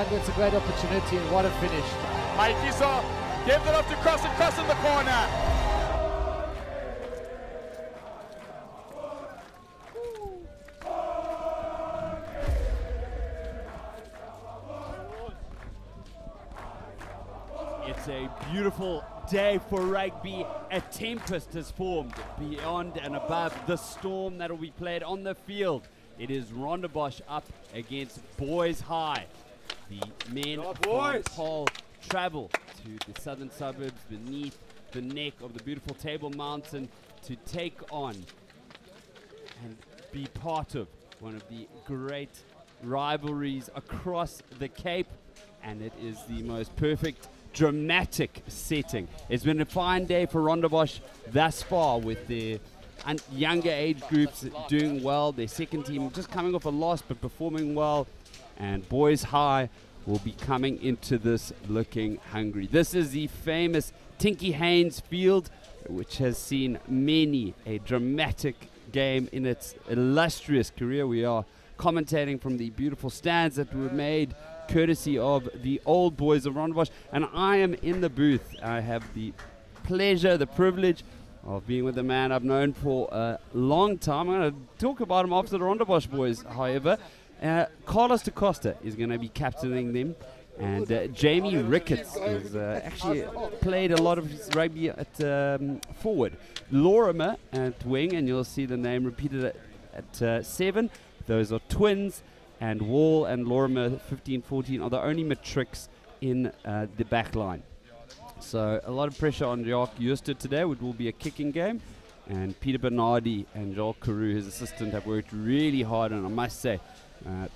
and gets a great opportunity, and what a finish. Maikiso gives it off to Cross and Cross in the corner. It's a beautiful day for rugby. A tempest has formed beyond and above the storm that will be played on the field. It is Rondebosch up against Boys High. The men from Paarl travel to the southern suburbs beneath the neck of the beautiful Table Mountain to take on and be part of one of the great rivalries across the Cape. And it is the most perfect dramatic setting. It's been a fine day for Rondebosch thus far, with the younger age groups doing well. Their second team just coming off a loss but performing well, and Boys High will be coming into this looking hungry. This is the famous Tinkie Heyns field, which has seen many a dramatic game in its illustrious career. We are commentating from the beautiful stands that were made courtesy of the old boys of Rondebosch, and I am in the booth. I have the pleasure, the privilege of being with a man I've known for a long time. I'm going to talk about him after the Rondebosch boys, however. Carlos da Costa is going to be captaining them, and Jamie Ricketts has actually played a lot of his rugby at forward. Lorimer at wing, and you'll see the name repeated at 7. Those are twins. And Wall and Lorimer, 15-14, are the only matrix in the back line. So a lot of pressure on JACQUES today. It will be a kicking game. And Peter Bernardi and Jacques Carew, his assistant, have worked really hard. And I must say,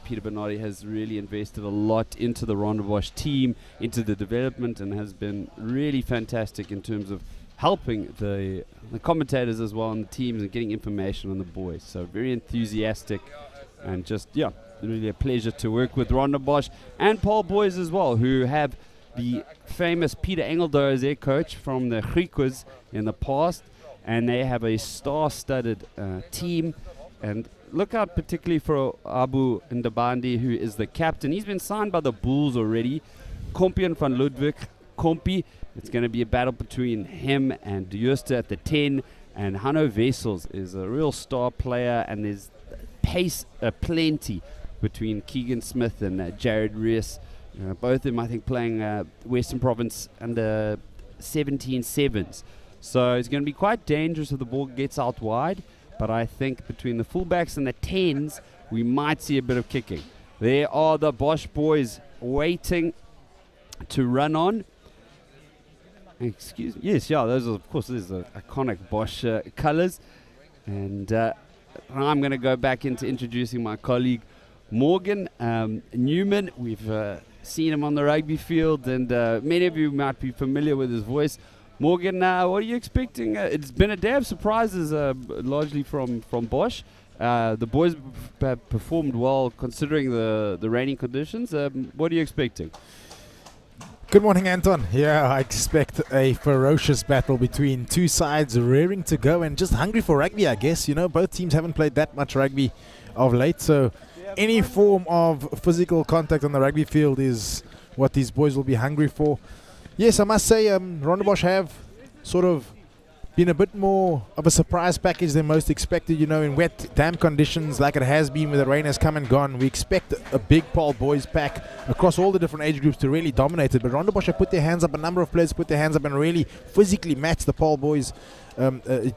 Peter Bernardi has really invested a lot into the Rondebosch team, into the development, and has been really fantastic in terms of helping the commentators as well and the teams and getting information on the boys. So very enthusiastic, and just, yeah, really a pleasure to work with Rondebosch and Paarl boys as well, who have the famous Peter Engeldo as their coach from the RICKETTS in the past, and they have a star-studded team. And look out particularly for Abu Ndabandi, who is the captain. He's been signed by the Bulls already. Kompian van Ludwig, Kompie. It's going to be a battle between him and JOOSTE at the 10, and Hanno Wessels is a real star player, and there's pace plenty between Keegan Smith and Jared REES. Both of them, I think, playing Western Province under 17 sevens. So it's going to be quite dangerous if the ball gets out wide. But I think between the fullbacks and the 10s, we might see a bit of kicking. There are the Bosch boys waiting to run on. Excuse me. Yes, yeah, those are, of course, these are iconic Bosch colors. And I'm going to go back into introducing my colleague, Morgan Newman. We've seen him on the rugby field, and many of you might be familiar with his voice. Morgan, what are you expecting? It's been a day of surprises, largely from Bosch. The boys have performed well considering the raining conditions. What are you expecting? Good morning, Anton. Yeah, I expect a ferocious battle between two sides raring to go and just hungry for rugby, I guess. You know, both teams haven't played that much rugby of late, so any form of physical contact on the rugby field is what these boys will be hungry for. Yes, I must say Rondebosch have sort of been a bit more of a surprise package than most expected. You know, in wet, damp conditions like it has been where the rain has come and gone, we expect a big Paarl boys pack across all the different age groups to really dominate it. But Rondebosch have put their hands up, a number of players put their hands up and really physically match the Paarl boys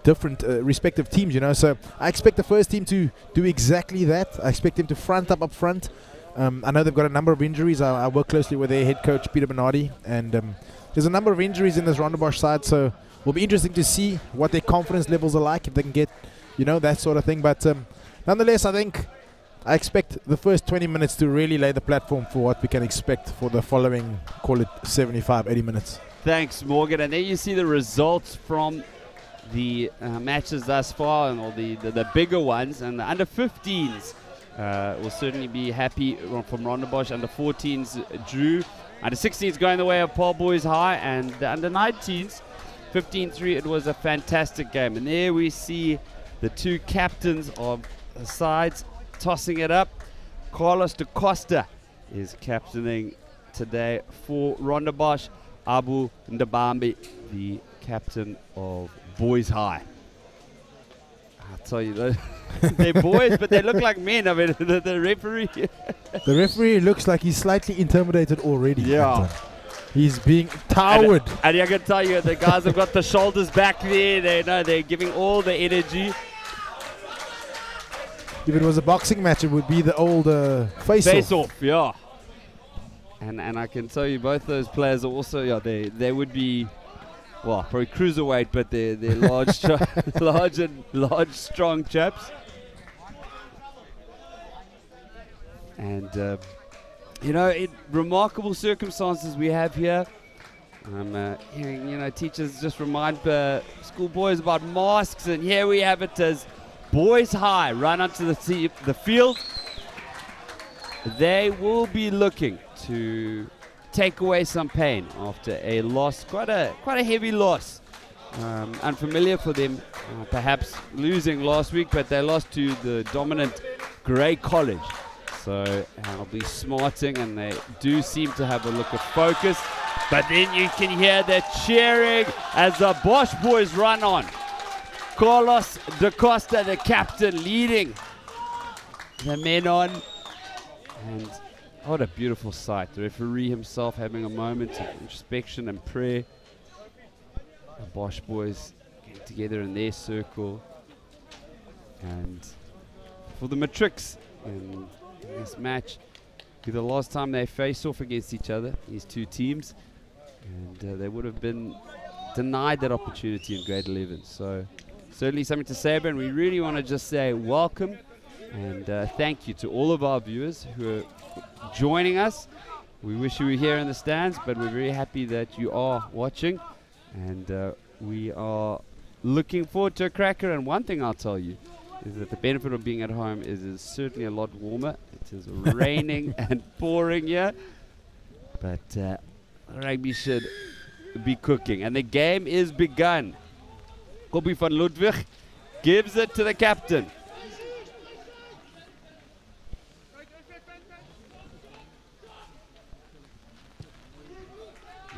different respective teams, you know. So I expect the first team to do exactly that. I expect them to front up front. I know they've got a number of injuries. I work closely with their head coach, Peter Bernardi, and there's a number of injuries in this Rondebosch side, so will be interesting to see what their confidence levels are like, if they can get, you know, that sort of thing. But nonetheless, I expect the first 20 minutes to really lay the platform for what we can expect for the following, call it 75, 80 minutes. Thanks, Morgan. And there you see the results from the matches thus far, and all the bigger ones. And the under 15s will certainly be happy from Rondebosch. Under 14s drew. Under 16s going the way of Paarl Boys High. And the under 19s, 15-3, it was a fantastic game. And there we see the two captains of the sides tossing it up. Carlos da Costa is captaining today for Rondebosch. Abu Ndabambi, the captain of Boys High. I'll tell you, they're boys, but they look like men. I mean, the referee. The referee looks like he's slightly intimidated already. Yeah. Anton. He's being towered. And I can tell you, the guys have got the shoulders back there. They know they're giving all the energy. If it was a boxing match, it would be the old face-off. Yeah. And I can tell you, both those players are also, yeah, they would be, well, probably cruiserweight, but they're large, strong chaps. And you know, remarkable circumstances we have here. I'm hearing, you know, teachers just remind schoolboys about masks, and here we have it as Boys High run onto the field. They will be looking to take away some pain after a loss, quite a heavy loss. Unfamiliar for them, perhaps losing last week, but they lost to the dominant Grey College. So I'll be smarting, and they do seem to have a look of focus. But then you can hear the cheering as the Bosch boys run on. Carlos da Costa, the captain, leading the men on. And what a beautiful sight. The referee himself having a moment of introspection and prayer. The Bosch boys getting together in their circle. And for the Matrix in this match, be the last time they face off against each other, these two teams. And they would have been denied that opportunity in grade 11. So certainly something to say about, and we really want to just say welcome and thank you to all of our viewers who are joining us. We wish you were here in the stands, but we're very happy that you are watching, and we are looking forward to a cracker. And one thing I'll tell you is that the benefit of being at home is it's certainly a lot warmer. It is raining and pouring here, but rugby should be cooking, and the game is begun. Koppie van Ludwig gives it to the captain.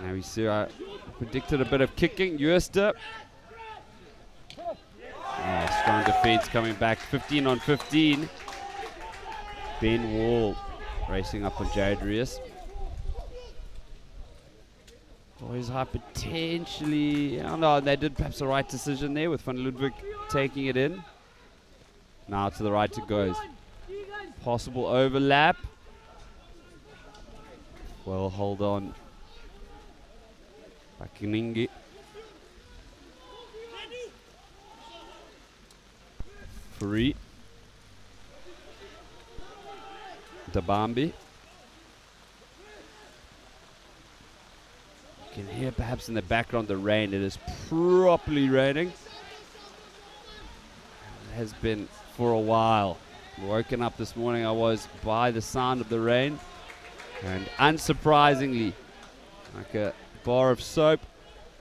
Now we see, I predicted a bit of kicking. JOOSTE. Strong defense coming back, 15 on 15. Ben Wall racing up on Jared REES. Boys High potentially, I don't know, they did perhaps the right decision there with Van Ludwig taking it in. Now to the right it goes. Possible overlap. Well, hold on. Tinkie. Free. Ndabambi. You can hear perhaps in the background the rain. It is properly raining. It has been for a while. Woken up this morning, I was by the sound of the rain, and unsurprisingly, like a bar of soap,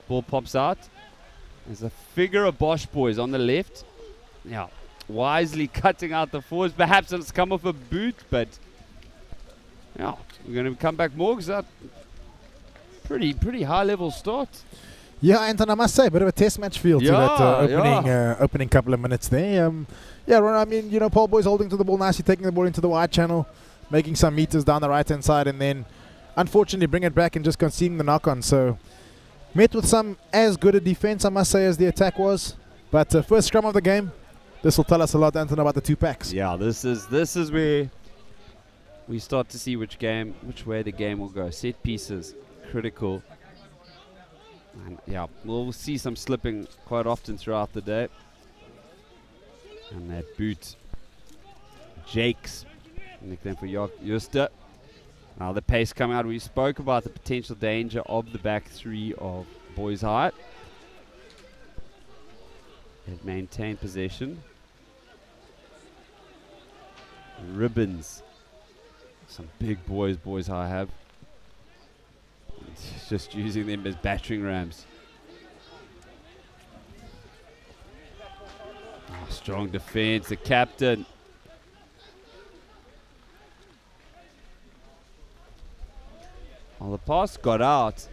ball pops out. There's a figure of Bosch boys on the left. Yeah, wisely cutting out the forwards. Perhaps it's come off a boot, but yeah, we're going to come back more because that pretty high level start. Yeah, Anton, I must say, a bit of a test match feel to that opening couple of minutes there. Yeah, Ron, I mean, you know, Paarl boys holding to the ball nicely, taking the ball into the wide channel, making some meters down the right-hand side, and then unfortunately bring it back and just conceding the knock-on. So met with some as good a defense, I must say, as the attack was. But first scrum of the game, this will tell us a lot, Anton, about the two packs. Yeah, this is where we start to see which way the game will go. Set pieces, critical. And yeah, we'll see some slipping quite often throughout the day. And that boot, Jakes, nickname for JOOSTE. Now the pace coming out. We spoke about the potential danger of the back three of Boys High. They've maintained possession. Ribbons. Some big boys Boys High have. It's just using them as battering rams. Oh, strong defense, the captain. Well, the pass got out.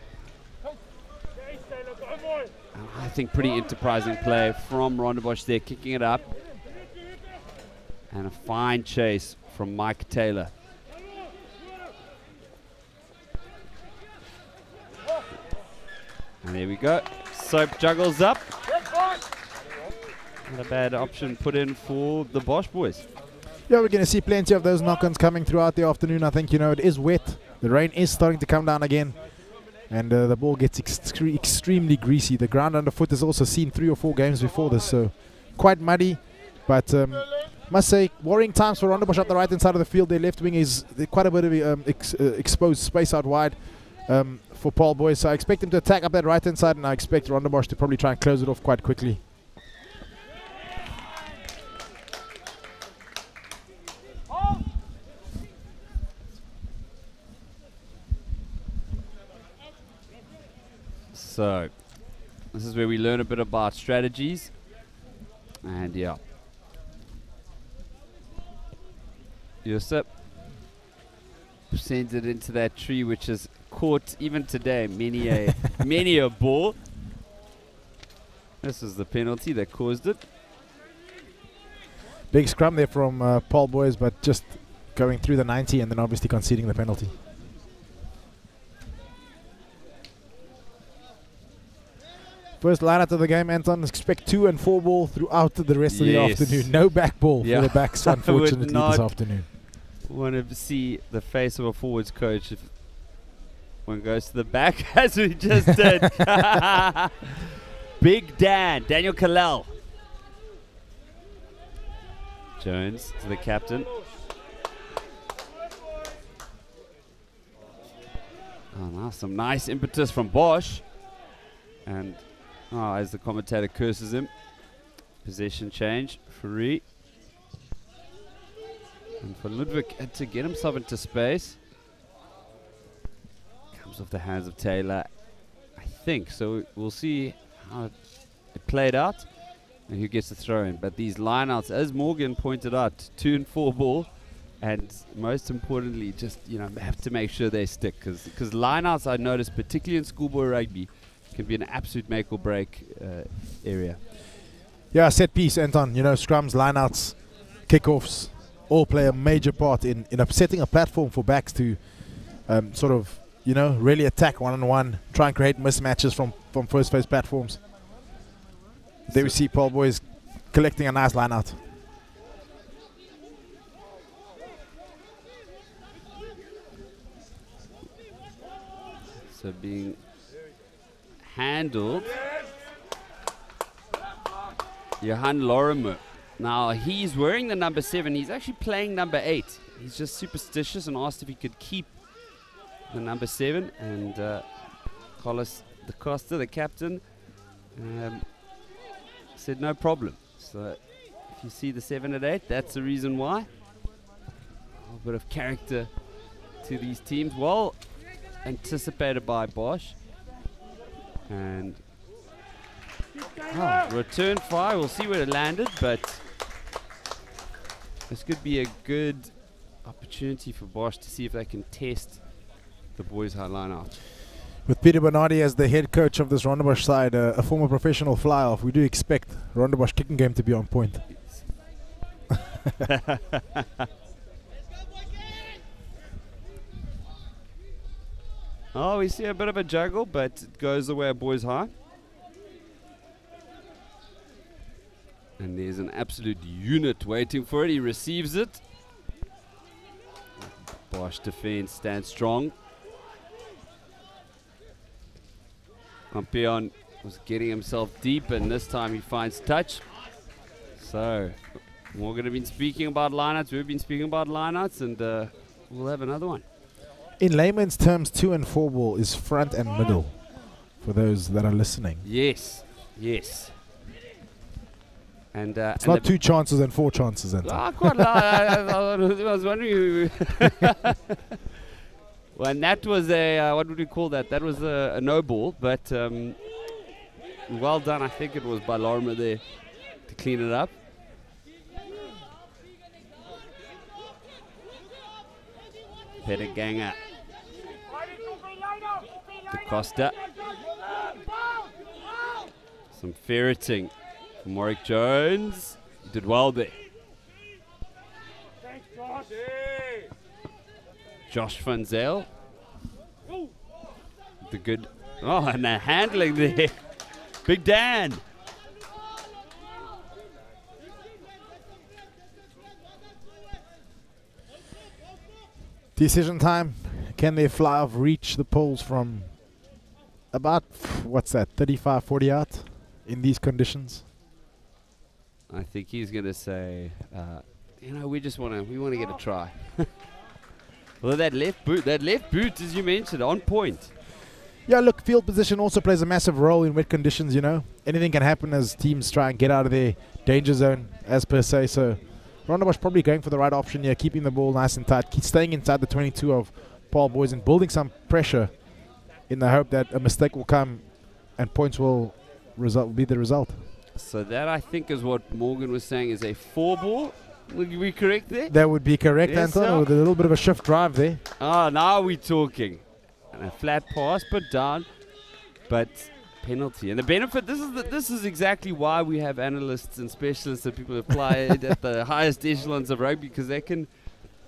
I think pretty enterprising play from Rondebosch there, kicking it up. And a fine chase from Mike Taylor. And there we go. Soap juggles up. Not a bad option put in for the Bosch boys. Yeah, we're going to see plenty of those knock-ons coming throughout the afternoon. I think, you know, it is wet. The rain is starting to come down again. And the ball gets extremely greasy. The ground underfoot has also seen 3 or 4 games before this, so quite muddy. But must say, worrying times for Rondebosch up the right-hand side of the field. Their left wing is quite a bit of exposed space out wide for Paarl boys. So I expect them to attack up that right-hand side, and I expect Rondebosch to probably try and close it off quite quickly. So, this is where we learn a bit about strategies. And yeah. JOOSTE sends it into that tree, which has caught, even today, many a ball. This is the penalty that caused it. Big scrum there from Paarl boys, but just going through the 90 and then obviously conceding the penalty. First line-out of the game, Anton. Expect 2 and 4 ball throughout the rest of the afternoon. No back ball for the backs, unfortunately, this afternoon. Want to see the face of a forwards coach if one goes to the back, as we just did. Big Daniel Kalel. Jones to the captain. Oh, now some nice impetus from Bosch. And as the commentator curses him, possession change for REES. And for Ludwig had to get himself into space. Comes off the hands of Taylor, I think. So we'll see how it played out and who gets the throw in. But these lineouts, as Morgan pointed out, 2 and 4 ball. And most importantly, just, you know, have to make sure they stick. Because lineouts, I noticed, particularly in schoolboy rugby, can be an absolute make or break area. Yeah, set piece, Anton. You know, scrums, lineouts, kickoffs all play a major part in setting a platform for backs to sort of, you know, really attack one-on-one, try and create mismatches from first phase platforms. There we see Paarl boys collecting a nice lineout. So being handled, Johan Lorimer. Now he's wearing the number 7. He's actually playing number 8. He's just superstitious and asked if he could keep the number 7. And Carlos da Costa, the captain, said no problem. So if you see the 7 at 8, that's the reason why. A bit of character to these teams. Well anticipated by Bosch. And return fire, we'll see where it landed, but this could be a good opportunity for Bosch to see if they can test the boys' high line out. With Peter Bernardi as the head coach of this Rondebosch side, a former professional fly-off, we do expect Rondebosch kicking game to be on point. Oh, we see a bit of a juggle, but it goes the way of boys high. And there's an absolute unit waiting for it. He receives it. Bosch defense stands strong. Campion was getting himself deep, and this time he finds touch. So, Morgan have been speaking about lineouts. We've been speaking about lineouts, and we'll have another one. In layman's terms, 2 and 4 ball is front and middle for those that are listening. Yes, yes. And it's not 2 chances and 4 chances. I was wondering. Well, and that was a, what would we call that? That was a no ball, but well done. I think it was by Lorimer there to clean it up. Peter Ganger Da Costa. Some ferreting from Warwick Jones. Did well there. Josh Van Zyl. The good. Oh, and the handling there. Big Dan. Decision time. Can their fly-off reach the poles from about, what's that, 35, 40 out in these conditions? I think he's going to say, you know, we want to get a try. Well, that left boot, as you mentioned, on point. Yeah, look, field position also plays a massive role in wet conditions, you know. Anything can happen as teams try and get out of their danger zone, as per se. So Rondebosch probably going for the right option here, keeping the ball nice and tight, staying inside the 22 of Paarl boys and building some pressure in the hope that a mistake will come and points will be the result. So that, I think, is what Morgan was saying is a 4-ball. Would we correct there? That would be correct, Yes, Anton, sir. with a little bit of a shift drive there. Ah, now we're talking. And a flat pass, put down, but penalty. And the benefit, this is exactly why we have analysts and specialists that people apply at the highest echelons of rugby, because they can,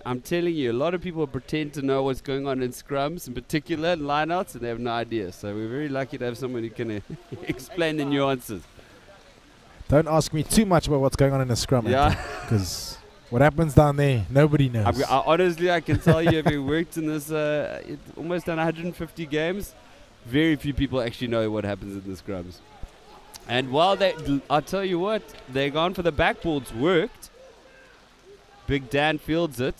I'm telling you, a lot of people pretend to know what's going on in scrums in particular, and lineouts, and they have no idea. So we're very lucky to have someone who can explain the nuances. Don't ask me too much about what's going on in the scrum, Yeah. because what happens down there, nobody knows. Honestly, I can tell you, having worked in this, almost done 150 games, very few people actually know what happens in the scrums. And while I'll tell you what, they're gone for the backboards, worked. Big Dan fields it.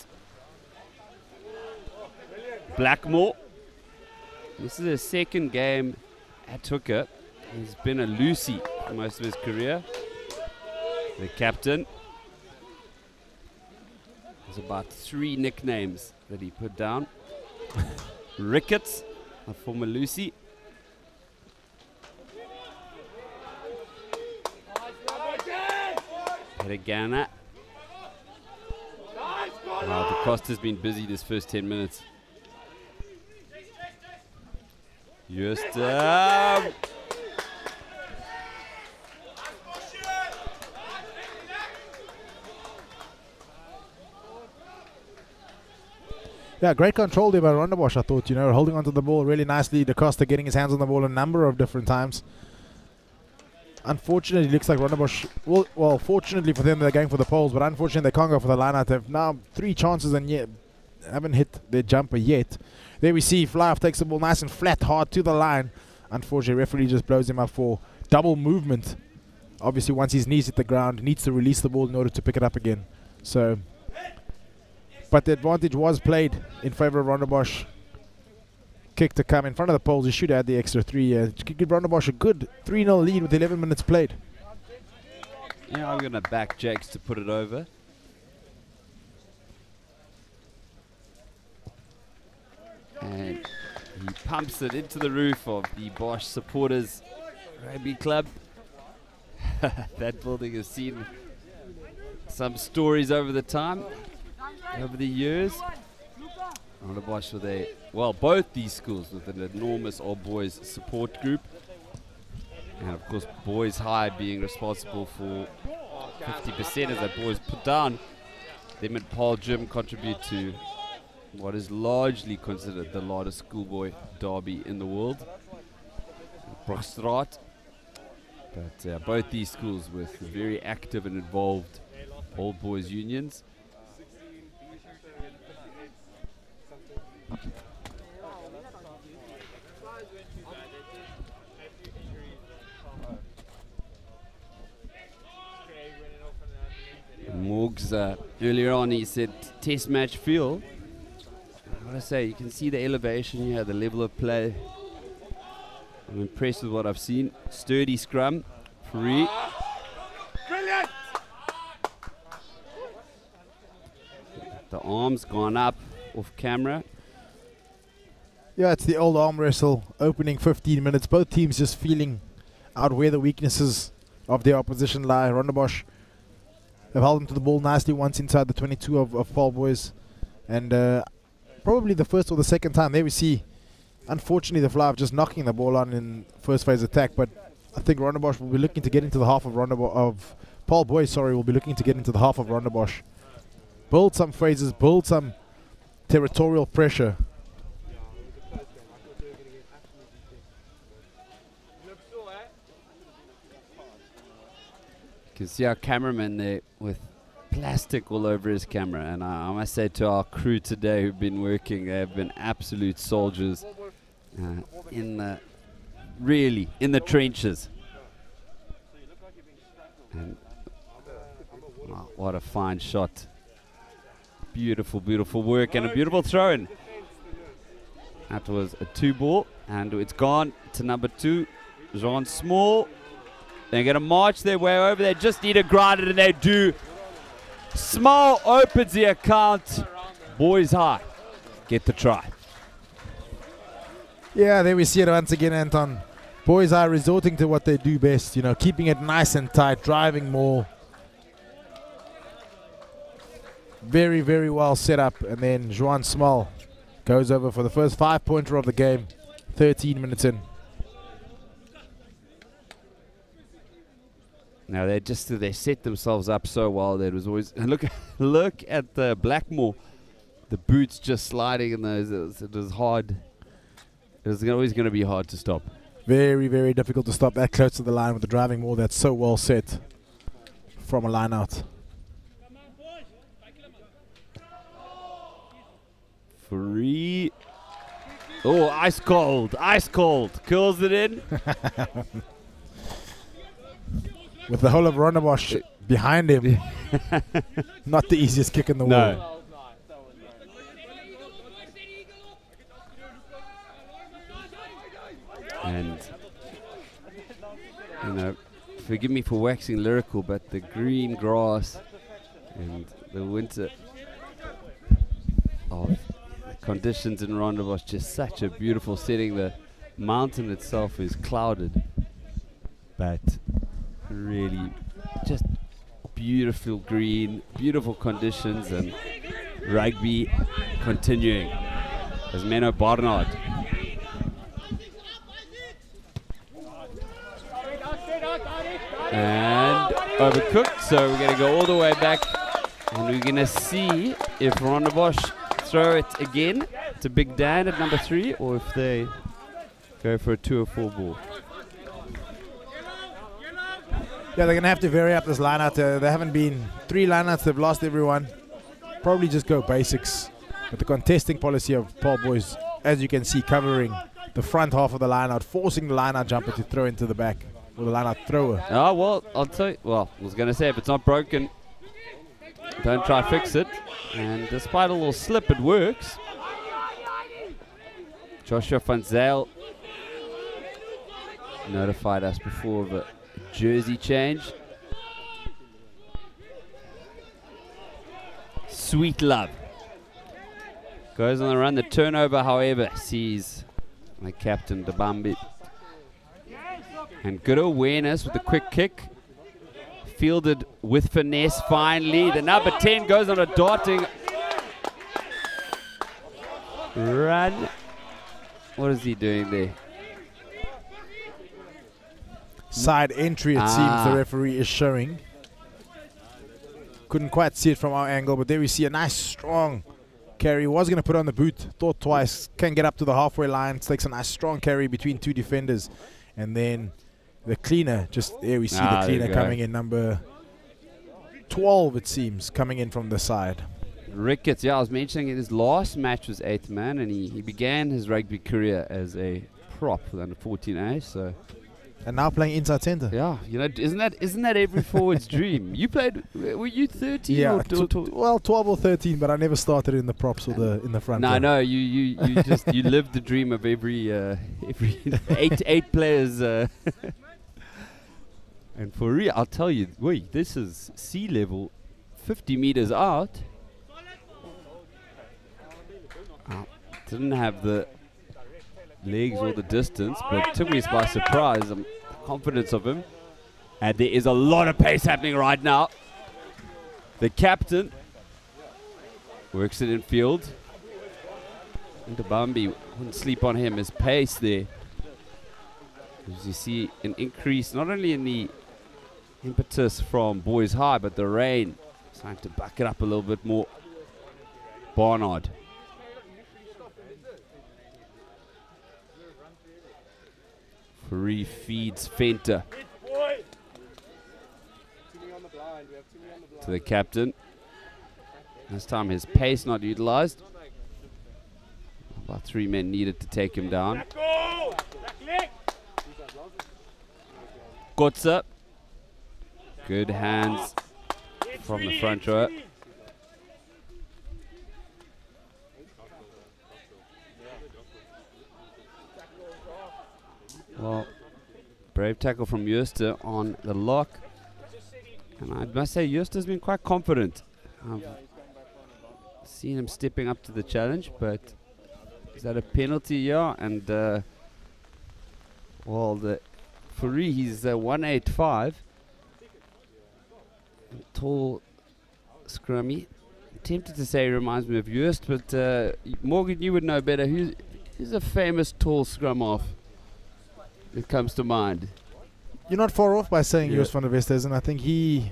Blackmore. This is his second game at Hooker. He's been a Lucy for most of his career. The captain. There's about 3 nicknames that he put down. Ricketts, a former Lucy. Pedagana. Wow, the Costa's been busy this first 10 minutes. JOOSTE. Yeah, great control there by Rondebosch, I thought, you know, holding onto the ball really nicely. Da Costa getting his hands on the ball a number of different times. Unfortunately, it looks like Rondebosch, well, fortunately for them, they're going for the poles, but unfortunately, they can't go for the line-out. They've now 3 chances and yet haven't hit their jumper yet. There we see Fly-Off takes the ball nice and flat, hard to the line. Unfortunately, referee just blows him up for double movement. Obviously, once his knees hit the ground, needs to release the ball in order to pick it up again. So, but the advantage was played in favor of Rondebosch. Kick to come in front of the poles. He should add the extra 3. Give Rondebosch a good 3-0 lead with 11 minutes played. Yeah, I'm going to back Jakes to put it over. And he pumps it into the roof of the Bosch Supporters Rugby Club. That building has seen some stories over the time, over the years. Rondebosch with a, well, both these schools with an enormous all boys support group. And of course, Boys High being responsible for 50% of that boys put down. Them and Paarl Gym contribute to what is largely considered the largest schoolboy derby in the world, Brockstraat. But both these schools with very active and involved old boys unions. Morgs, earlier on he said test match feel. What I say, you can see the elevation here, the level of play. I'm impressed with what I've seen. Sturdy scrum, free. Brilliant! The arms gone up off camera. Yeah, it's the old arm wrestle, opening 15 minutes. Both teams just feeling out where the weaknesses of their opposition lie. Rondebosch have held him to the ball nicely once inside the 22 of Paarl boys. And probably the first or the second time there we see Unfortunately, the Fly just knocking the ball on in first phase attack, but I think Rondebosch will be looking to get into the half of Paarl Boys, will be looking to get into the half of Rondebosch. Build some phases, build some territorial pressure. You can see our cameraman there with plastic all over his camera, and I must say to our crew today who've been working, they have been absolute soldiers in the trenches. And wow, what a fine shot. Beautiful, beautiful work and a beautiful throw-in. That was a 2-ball, and it's gone to number 2, Jean Small. They're going to march their way over. They just need to grind it, and they do. Small opens the account. Boys high get the try. Yeah, there we see it once again, Anton. Boys are resorting to what they do best, keeping it nice and tight, driving more. Very, very well set up. And then Juan Small goes over for the first 5-pointer of the game, 13 minutes in. Now they set themselves up so well that it was always look at the Blackmore, the boots just sliding in those. It was hard. It was always going to be hard to stop. Very, very difficult to stop that close to the line with the driving maul that's so well set from a line out. Free. Oh, ice cold, curls it in. With the whole of Rondebosch behind him. Not the easiest kick in the world. And, forgive me for waxing lyrical, but the green grass and the winter of the conditions in Rondebosch, just such a beautiful setting. The mountain itself is clouded, but really just beautiful green, beautiful conditions, and rugby continuing as Menno Barnard. And overcooked, so we're going to go all the way back, and we're going to see if Rondebosch throw it again to Big Dan at number 3, or if they go for a 2 or 4 ball. Yeah, they're going to have to vary up this line-out. There haven't been 3 line-outs. They've lost everyone. Probably just go basics. But the contesting policy of Paarl Boys, as you can see, covering the front half of the line-out, forcing the line-out jumper to throw into the back, or the line-out thrower. Oh, well, I'll tell you. Well, I was going to say, if it's not broken, don't try to fix it. And despite a little slip, it works. Joshua van Zyl notified us before of a jersey change. Sweet love. Goes on the run. The turnover, however, sees the captain, Dabambi. And good awareness with the quick kick. Fielded with finesse finally. The number 10 goes on a darting run. What is he doing there? Side entry, it seems the referee is showing. Couldn't quite see it from our angle, but there we see a nice strong carry. Was going to put on the boot, thought twice, can get up to the halfway line, takes a nice strong carry between 2 defenders, and then the cleaner, just there we see the cleaner coming in, number 12 it seems, coming in from the side. Ricketts, yeah, I was mentioning his last match was 8th man, and he began his rugby career as a prop with under 14A, so. And now playing inside centre. Yeah, isn't that every forward's dream? You played, were you 13? Yeah, well, 12 or 13, but I never started in the props or in the front. No, you just you lived the dream of every 8 players. And for real, I'll tell you, wait, this is sea level, 50 meters out. Didn't have the legs or the distance, but took me by surprise. I'm confident of him, and there is a lot of pace happening right now. The captain works it in field. Ndabambi wouldn't sleep on him. His pace there. As you see an increase not only in the impetus from Boys High, but the rain starting to back it up a little bit more. Barnard. Free feeds Fenter to the captain. This time his pace not utilized. About 3 men needed to take him down. Gotza. Good hands from the front row. Well, brave tackle from JOOSTE on the lock. And I must say, JOOSTE has been quite confident. I've seen him stepping up to the challenge, but is that a penalty? Yeah, and well, for REES, he's 185. Tall, scrummy. Tempted to say he reminds me of JOOSTE, but Morgan, you would know better. Who's a famous tall scrum half that comes to mind? You're not far off by saying Joost van der Westhuizen. I think he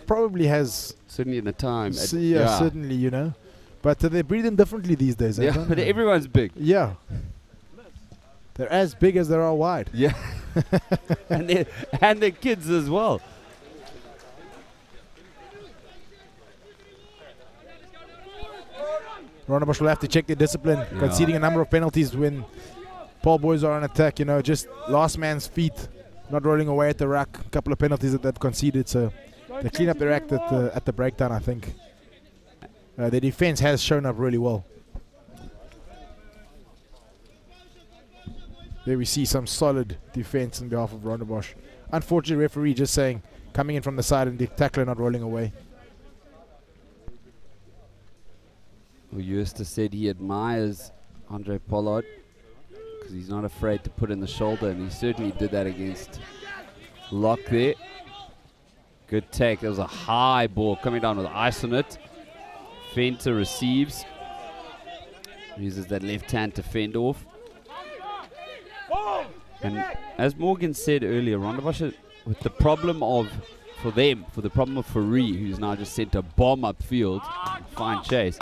probably has... Certainly in the time. Yeah, certainly, you know. But they breed them differently these days. Yeah, but everyone's big. Yeah. They're as big as they are wide. Yeah. and they're kids as well. Rondebosch will have to check their discipline, conceding a number of penalties when Paarl boys are on attack. You know, just last man's feet, not rolling away at the ruck. A couple of penalties that they've conceded, so they clean up their act at the breakdown, I think. Their defense has shown up really well. There we see some solid defense on behalf of Rondebosch. Unfortunately, referee just saying, coming in from the side and the tackler not rolling away. Well, JOOSTE said he admires Andre Pollard because he's not afraid to put in the shoulder, and he certainly did that against Lock there. Good take. There was a high ball coming down with ice on it. Fenter receives. Uses that left hand to fend off. And as Morgan said earlier, Rondebosch, with the problem of, for the problem of REES, who's now just sent a bomb upfield, fine chase,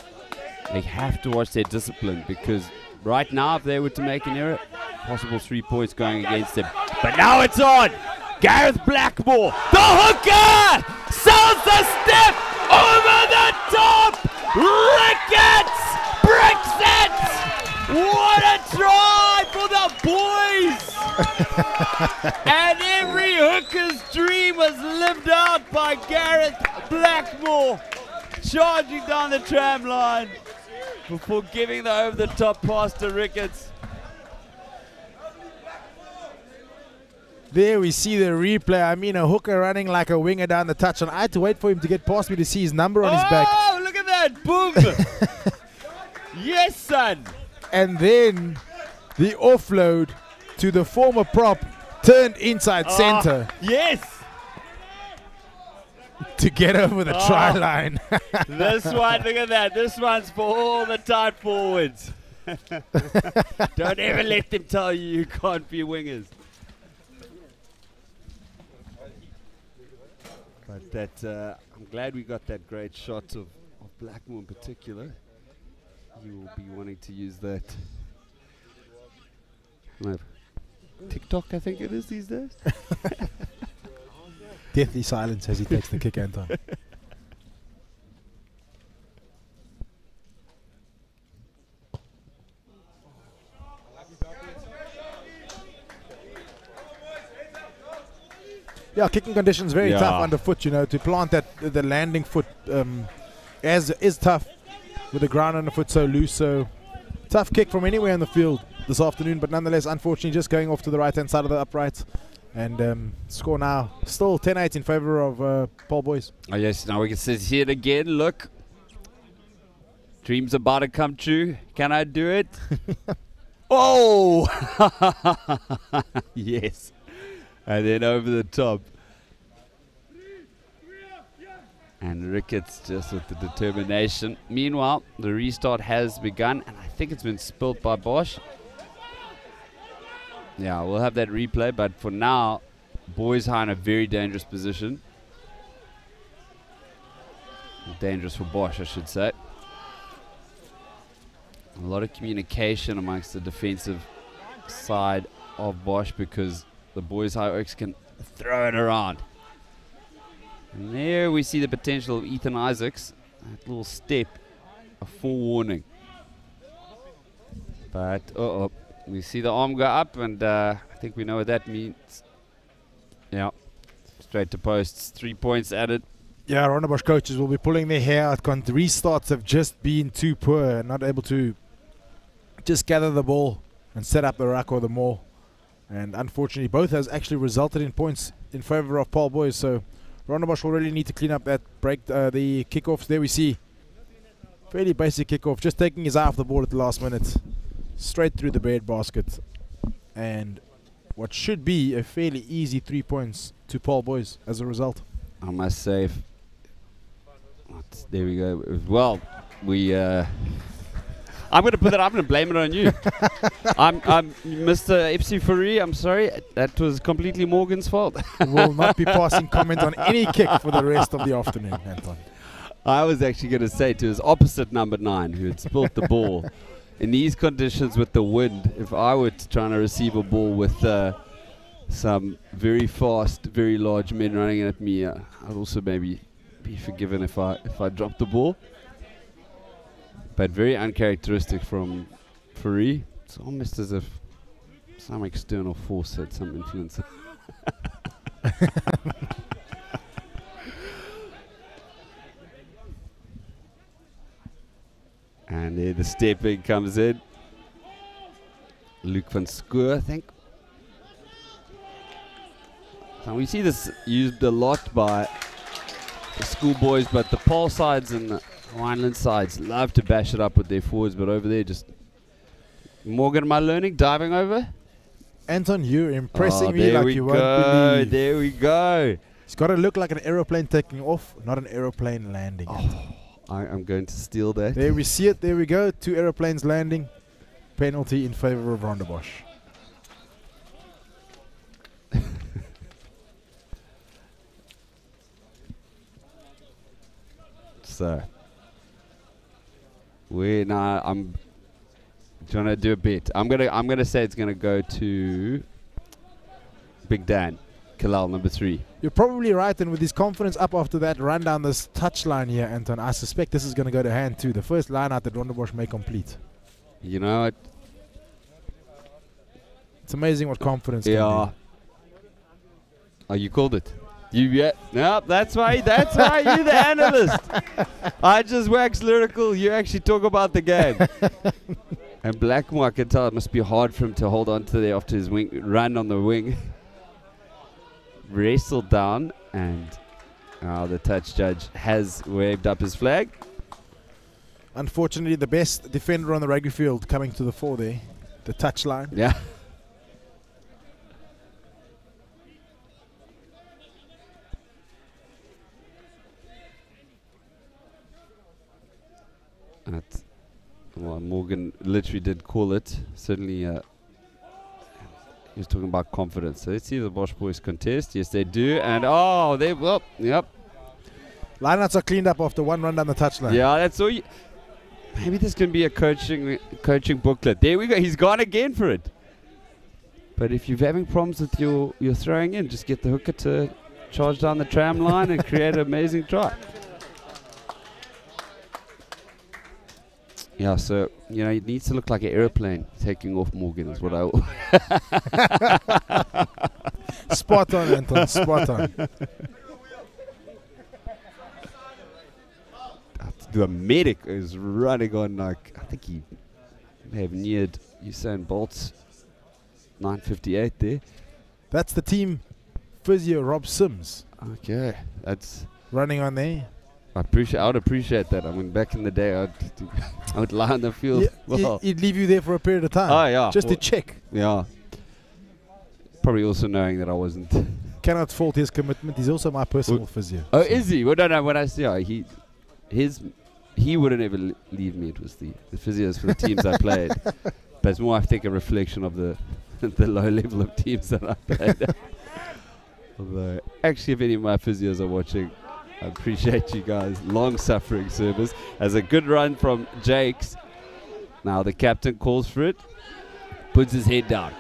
they have to watch their discipline, because right now, if they were to make an error, possible 3 points going against them. But now it's on! Gareth Blackmore, the hooker! Sells the step over the top! Ricketts bricks it! What a try for the boys! And every hooker's dream was lived out by Gareth Blackmore, charging down the tram line before giving the over-the-top pass to Ricketts. There we see the replay. I mean, a hooker running like a winger down the touch, and I had to wait for him to get past me to see his number on his back. Oh, look at that! Boom! Yes, son! And then the offload to the former prop turned inside center. Yes! To get over the try line. This one, look at that. This one's for all the tight forwards. Don't ever let them tell you can't be wingers. But that, I'm glad we got that great shot of Blackmore in particular. You will be wanting to use that. TikTok, I think it is these days. Deathly silence as he takes the kick, Anton. Yeah, kicking conditions very tough underfoot, you know, to plant that the landing foot is tough with the ground underfoot so loose. So tough kick from anywhere in the field this afternoon, but nonetheless, unfortunately, just going off to the right-hand side of the upright. And score now still 10-8 in favor of Paarl boys. Oh yes, now we can see it again. Look, dreams about to come true. Can I do it? Oh, yes. And then over the top. And Ricketts just with the determination. Meanwhile, the restart has begun, and I think it's been spilt by Bosch. Yeah, we'll have that replay, but for now, Boys High in a very dangerous position. Dangerous for Bosch, I should say. A lot of communication amongst the defensive side of Bosch because the Boys High Oaks can throw it around. And there we see the potential of Ethan Isaacs. That little step, a forewarning. But, we see the arm go up, and I think we know what that means. Yeah, straight to posts, 3 points added. Yeah, Rondebosch coaches will be pulling their hair out. The restarts have just been too poor, not able to just gather the ball and set up the ruck or the maul. And unfortunately, both has actually resulted in points in favor of Paarl boys. So Rondebosch will really need to clean up that break, the kickoffs. There we see fairly basic kickoff, just taking his eye off the ball at the last minute, straight through the bread basket, and what should be a fairly easy 3 points to Paarl boys as a result. I must say, there we go. Well, we. I'm going to put it. I'm going to blame it on you. I'm Mr. FC Fourie. I'm sorry. That was completely Morgan's fault. Will not be passing comment on any kick for the rest of the afternoon, Anton. I was actually going to say to his opposite number 9, who had spilt the ball, in these conditions with the wind, if I were trying to receive a ball with some very fast, very large men running at me, I'd also maybe be forgiven if I dropped the ball. But very uncharacteristic from Fourie. It's almost as if some external force had some influence. And there the stepping comes in. Luke van SCHOOR, I think. So we see this used a lot by the schoolboys, but the Paarl sides and the Wineland sides love to bash it up with their forwards, but over there just... Morgan, am I learning? Diving over? Anton, you're impressing me like you won't believe. There we go. It's got to look like an aeroplane taking off, not an aeroplane landing. I'm going to steal that. There we see it. There we go. 2 aeroplanes landing. Penalty in favor of Rondebosch. So, I'm trying to do a bet. I'm gonna say it's gonna go to Big Dan, Kalal, number 3. You're probably right, and with his confidence up after that run down this touchline here, Anton, I suspect this is going to go to hand too. The first line out that Rondebosch may complete. You know what? It's amazing what confidence can do. Oh, you called it. No, that's why you're the analyst. I just wax lyrical. You actually talk about the game. And Blackmore, I can tell it must be hard for him to hold on to there after his run on the wing. Wrestled down, and the touch judge has waved up his flag. Unfortunately, the best defender on the rugby field coming to the fore there, the touchline. Yeah. Well, Morgan literally did call it. Certainly, he was talking about confidence. So let's see the Bosch boys contest. Yes, they do. And yep. Lineouts are cleaned up after one run down the touchline. Yeah, that's all. Maybe this can be a coaching booklet. There we go. He's gone again for it. But if you're having problems with your throwing in, just get the hooker to charge down the tram line and create an amazing try. Yeah, so, it needs to look like an airplane taking off, Morgan, is what I... Spot on, Anton, spot on. The medic is running on, I think he may have neared Usain Bolt's 9:58 there. That's the team physio, Rob Sims. Okay, that's... running on there. I would appreciate that. I mean, back in the day, I would lie on the field. He'd leave you there for a period of time. Oh, yeah. Just to check. Yeah. Probably also knowing that I wasn't cannot fault his commitment. He's also my personal physio. Oh, so. is he? Well, no, when I say he wouldn't ever leave me. It was the physios for the teams I played. But it's more, I think, a reflection of the the low level of teams that I played. Although, actually, if any of my physios are watching, I appreciate you guys. Long-suffering service. As a good run from Jakes. Now the captain calls for it. Puts his head down.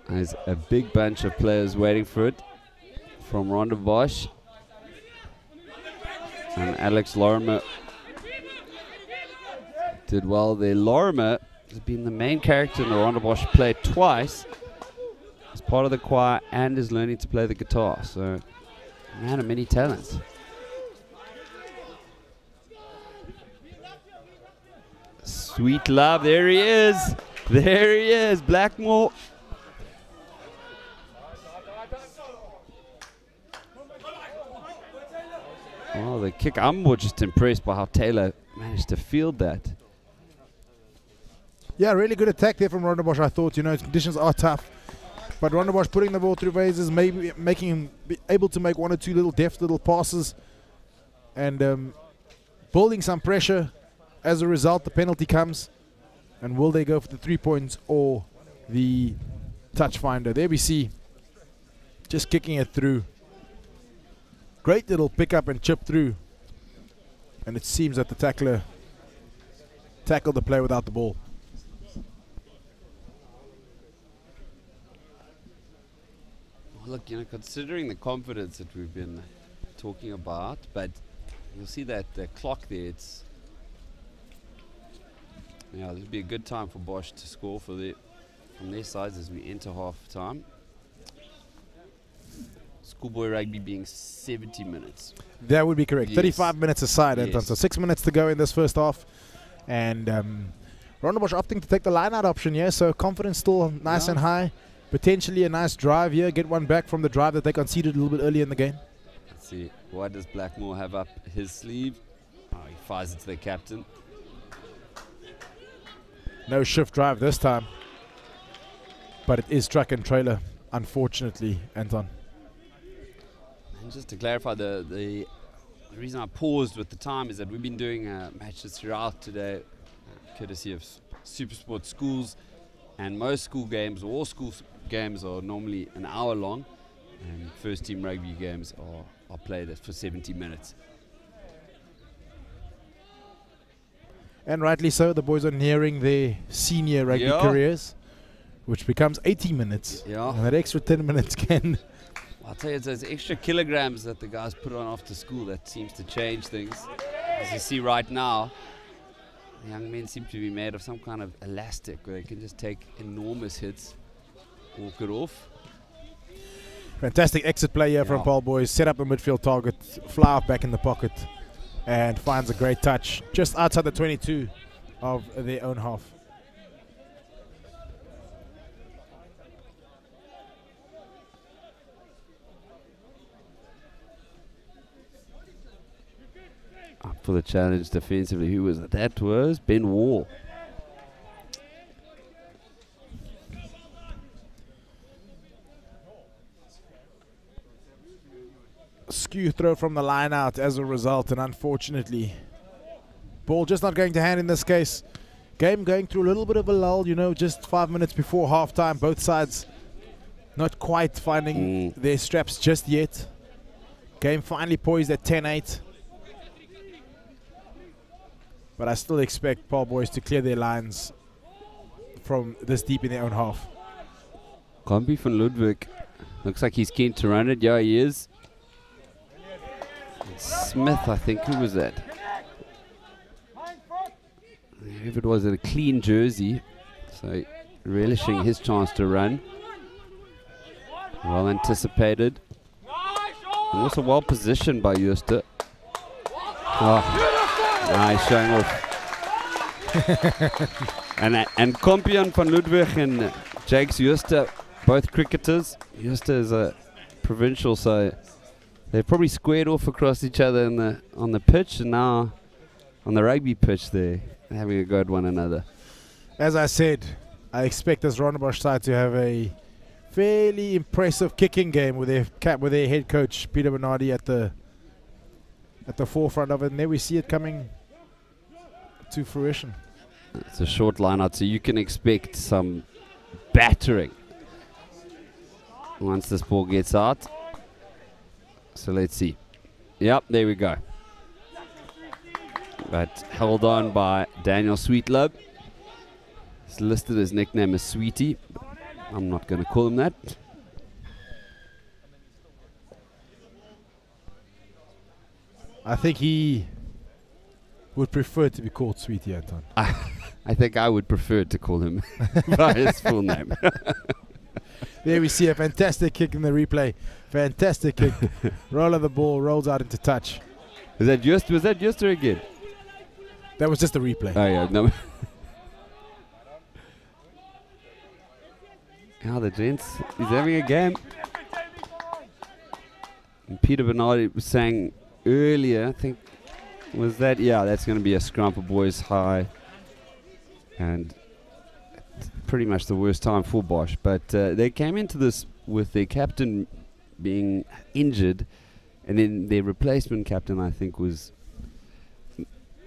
There's a big bunch of players waiting for it from Rondebosch. And Alex Lorimer did well there. Lorimer has been the main character in the Rondebosch play twice. He's part of the choir and is learning to play the guitar. So, man of many talents. Sweet love, there he is. There he is, Blackmore. Oh, the kick. I'm more just impressed by how Taylor managed to field that. Yeah, really good attack there from Rondebosch. I thought, conditions are tough. But Rondebosch putting the ball through phases, maybe making him be able to make one or two deft little passes. And building some pressure. As a result, the penalty comes. And will they go for the 3 points or the touch finder? There we see. Just kicking it through. Great little pick up and chip through. And it seems that the tackler tackled the play without the ball. Well, look, considering the confidence that we've been talking about, but you'll see that the clock there, this would be a good time for Bosch to score from their sides as we enter half time. Schoolboy rugby being 70 minutes. That would be correct. Yes. 35 minutes aside, Anton. Yes. So 6 minutes to go in this first half. And Rondebosch opting to take the line-out option here. So confidence still nice and high. Potentially a nice drive here. Get one back from the drive that they conceded a little bit earlier in the game. Let's see. What does Blackmore have up his sleeve? Oh, he fires it to the captain. No shift drive this time. But it is truck and trailer, unfortunately, Anton. And just to clarify, the reason I paused with the time is that we've been doing matches throughout today, courtesy of Supersport schools, and most school games, or all school games, are normally an hour long, and first team rugby games are played for 70 minutes. And rightly so, the boys are nearing their senior rugby careers, which becomes 80 minutes. Yeah. And that extra 10 minutes can... I'll tell you, it's those extra kilograms that the guys put on after school that seems to change things. As you see right now, the young men seem to be made of some kind of elastic where they can just take enormous hits, walk it off. Fantastic exit play here from Paarl boys. Set up a midfield target, fly out back in the pocket, and finds a great touch just outside the 22 of their own half. Up for the challenge defensively. Who was it? That was Ben Wall. Skew throw from the line out as a result, and unfortunately, ball just not going to hand in this case. Game going through a little bit of a lull, just 5 minutes before halftime. Both sides not quite finding their straps just yet. Game finally poised at 10-8. But I still expect Paarl boys to clear their lines from this deep in their own half. Kombi van Ludwig. Looks like he's keen to run it. Yeah, he is. Smith, I think. Who was that? If it was a clean jersey. So relishing his chance to run. Well anticipated. And also well positioned by JOOSTE. Nice, showing off. and Kompion van Ludwig and Jakes JOOSTE, both cricketers. JOOSTE is a provincial, so they probably squared off across each other on the pitch, and now on the rugby pitch they're having a go at one another. As I said, I expect this Rondebosch side to have a fairly impressive kicking game with their head coach Peter Bernardi at the forefront of it, and there we see it coming to fruition. It's a short line out, so you can expect some battering once this ball gets out. So let's see. Yep, there we go. But held on by Daniel Sweetlow. He's listed his nickname as Sweetie. I'm not going to call him that. I think he would prefer to be called Sweetie, Anton. I think I would prefer to call him by his full name. There we see a fantastic kick in the replay. Fantastic kick. Roll of the ball, rolls out into touch. Was that just or again? That was just a replay. Oh, yeah. No. Now the gents, he's having a game. And Peter Bernardi was saying earlier, I think, was that, yeah, that's going to be a scrum for boys high. And it's pretty much the worst time for Bosch. But they came into this with their captain being injured. And then their replacement captain, I think,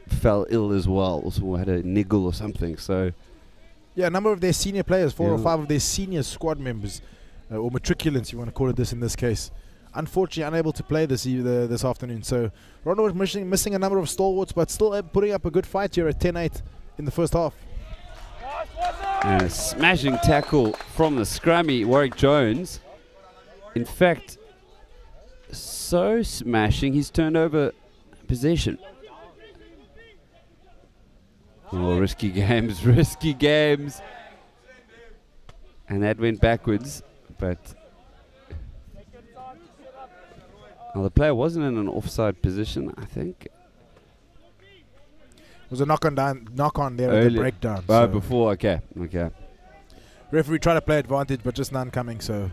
fell ill as well. Also had a niggle or something. So, yeah, a number of their senior players, 4 or 5 of their senior squad members, or matriculants, you want to call it this in this case, unfortunately unable to play this afternoon. So Rondo was missing a number of stalwarts, but still putting up a good fight here at 10-8 in the first half. And a smashing tackle from the scrummy Warwick Jones. In fact, so smashing, he's turned over possession. Oh, risky games, risky games. And that went backwards, but well, the player wasn't in an offside position, I think. It was a knock on there at the breakdown. Oh, before, okay. Referee tried to play advantage, but just none coming, so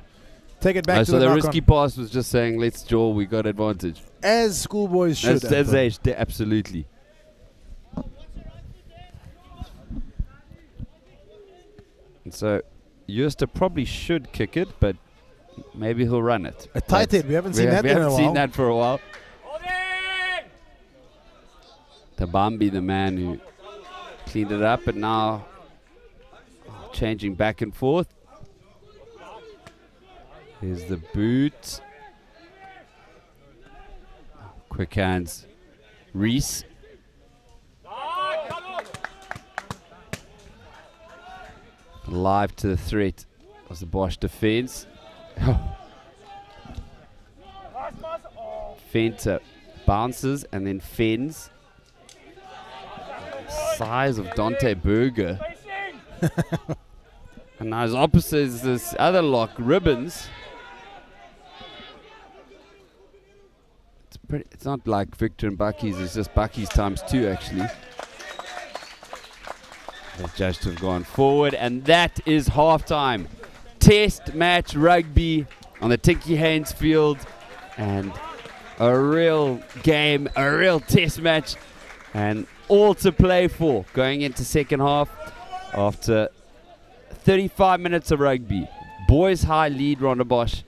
take it back to so the the knock-on. risky pass was just saying, let's draw, we got advantage. As schoolboys should. As they absolutely. And so JOOSTE probably should kick it, but maybe he'll run it. A tight end, we haven't seen that in a while. We haven't seen that for a while. Tabambi, the man who cleaned it up, but now changing back and forth. Here's the boot. Quick hands. REES. Live to the threat was the Bosch defense. Fenter bounces and then fends. Size of Dante Berger. And now his opposite is this other lock, Ribbons. It's not like Victor and Bucky's, it's just Bucky's times 2 actually. They've just have gone forward, and that is halftime. Test match rugby on the Tinkie Heyns field, and a real game, a real test match, and all to play for going into second half after 35 minutes of rugby. Boys high lead Rondebosch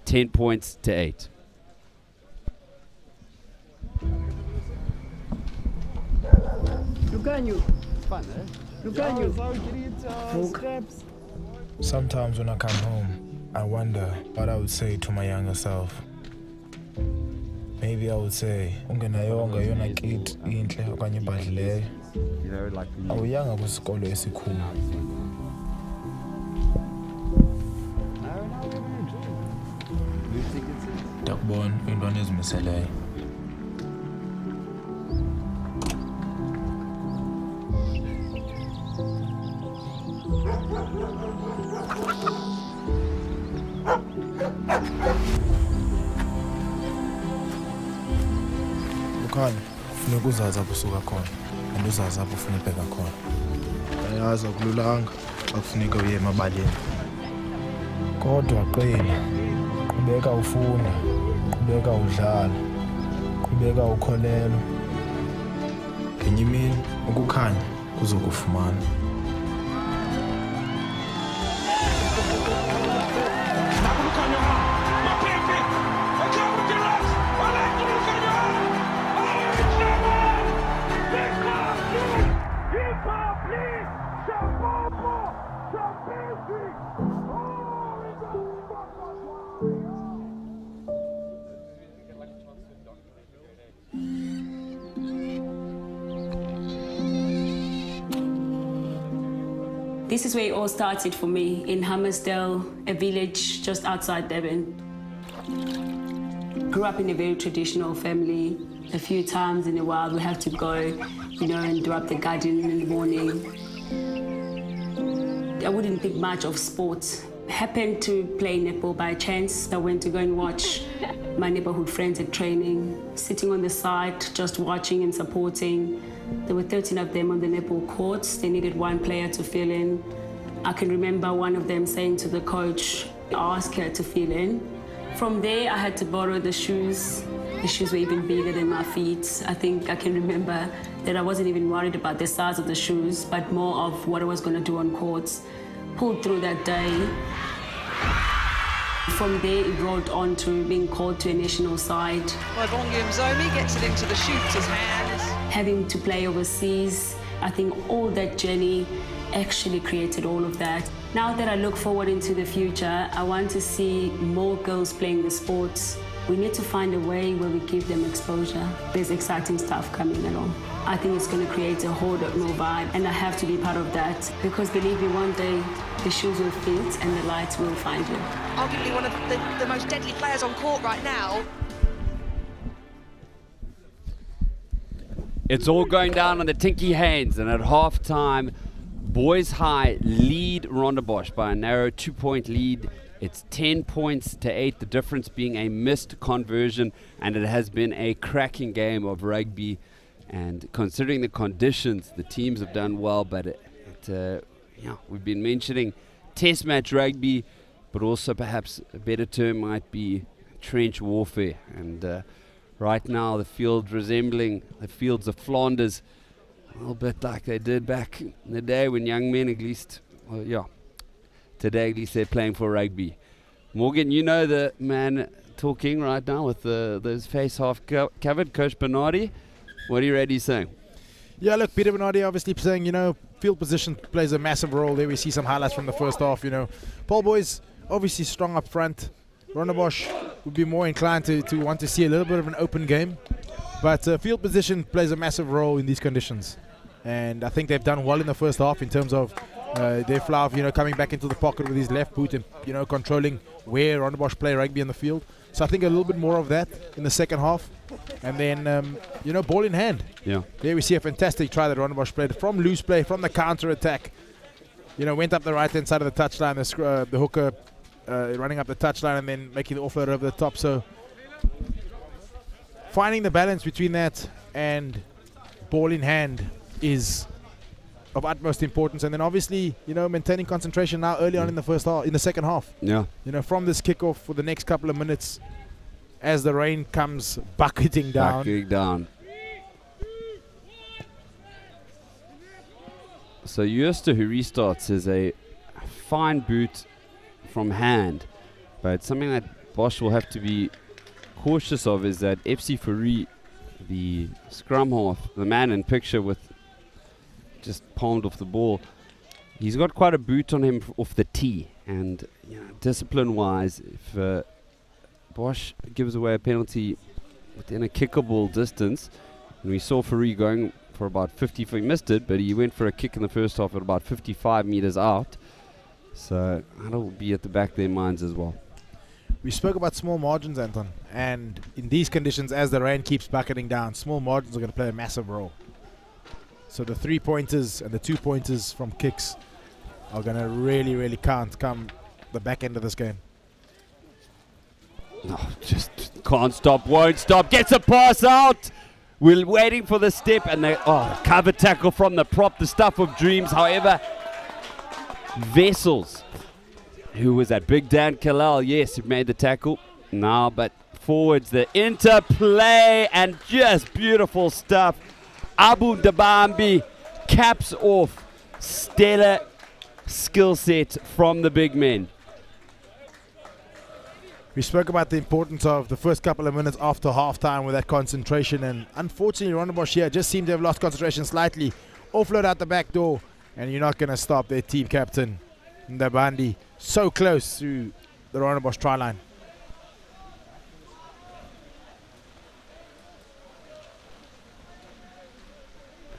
10 points to 8. Fun, eh? Sometimes when I come home, I wonder what I would say to my younger self. Maybe I would say, ungenayonga yona kid inhle okanye ibadlileyo. You know, like awuyanga kwisikolo esikhulu. Ndakubona intwana ezimiseleyo. Ukhanya funeka uzazi apho usuka khona and uzazi apho ufuna ubheka khona. Ayazi akululanga xa kufuneka uye emabaleni. Kodwa qina, qhubeka ufunda, qhubeka udlala, qhubeka ukholelwa. Ngenye imini ukukhanya kuzokufumana. This is where it all started for me, in Hammersdale, a village just outside Durban. Grew up in a very traditional family. A few times in a while we have to go, you know, and do up the garden in the morning. I wouldn't think much of sports. Happened to play netball by chance. I went to go and watch my neighborhood friends at training, sitting on the side, just watching and supporting. There were 13 of them on the netball courts. They needed one player to fill in. I can remember one of them saying to the coach, ask her to fill in. From there, I had to borrow the shoes. The shoes were even bigger than my feet. I think I can remember that I wasn't even worried about the size of the shoes, but more of what I was going to do on courts. Pulled through that day. From there, it rolled on to being called to a national side. Volume Zomi gets it into the shooter's hands. Having to play overseas, I think all that journey actually created all of that. Now that I look forward into the future, I want to see more girls playing the sports. We need to find a way where we give them exposure. There's exciting stuff coming along. I think it's going to create a whole lot more vibe, and I have to be part of that, because believe me, one day the shoes will fit and the lights will find you. Arguably one of the most deadly players on court right now. It's all going down on the Tinkie Heyns, and at half-time, Boys High lead Rondebosch by a narrow 2-point lead. It's 10 points to 8, the difference being a missed conversion, and it has been a cracking game of rugby. And considering the conditions, the teams have done well, but we've been mentioning test match rugby, but also perhaps a better term might be trench warfare. And right now the field resembling the fields of Flanders, a little bit like they did back in the day when young men, at least, today at least they're playing for rugby. Morgan, you know the man talking right now with those face half covered, Coach Bernardi. What are you ready saying? Yeah, look, Peter Bernardi obviously saying, you know, field position plays a massive role. There we see some highlights from the first half, you know. Paarl boys obviously strong up front. Rondebosch would be more inclined to want to see a little bit of an open game. But field position plays a massive role in these conditions. And I think they've done well in the first half in terms of their Flav, you know, coming back into the pocket with his left boot and, you know, controlling where Rondebosch play rugby in the field. So I think a little bit more of that in the second half. And then, you know, ball in hand. Yeah. There we see a fantastic try that Rondebosch played from loose play, from the counter-attack. You know, went up the right-hand side of the touchline, the hooker running up the touchline and then making the offload over the top. So finding the balance between that and ball in hand is of utmost importance. And then obviously, you know, maintaining concentration now early on in the second half. Yeah. You know, from this kickoff for the next couple of minutes as the rain comes bucketing down. So JOOSTE, who restarts, is a fine boot from hand, but something that Bosch will have to be cautious of is that FC Fourie, the scrum half, the man in picture with just palmed off the ball, he's got quite a boot on him off the tee, and you know, discipline-wise, if Bosch gives away a penalty within a kickable distance, and we saw Fourie going for about 50, he missed it, but he went for a kick in the first half at about 55 meters out. So that'll be at the back of their minds as well. We spoke about small margins, Anton, and in these conditions, as the rain keeps bucketing down, small margins are going to play a massive role. So the 3-pointers and the 2-pointers from kicks are going to really, really count come the back end of this game. No, just can't stop, won't stop, gets a pass out. We're waiting for the step, and they cover tackle from the prop, the stuff of dreams. However, Vessels, who was that big Dan Kalal, yes, who made the tackle now, but forwards, the interplay and just beautiful stuff. Abu Dabambi caps off stellar skill set from the big men. We spoke about the importance of the first couple of minutes after halftime with that concentration, and unfortunately Rondebosch here just seemed to have lost concentration slightly. Offload out the back door, and you're not going to stop their team captain Ndabandi so close to the Rondebosch try line.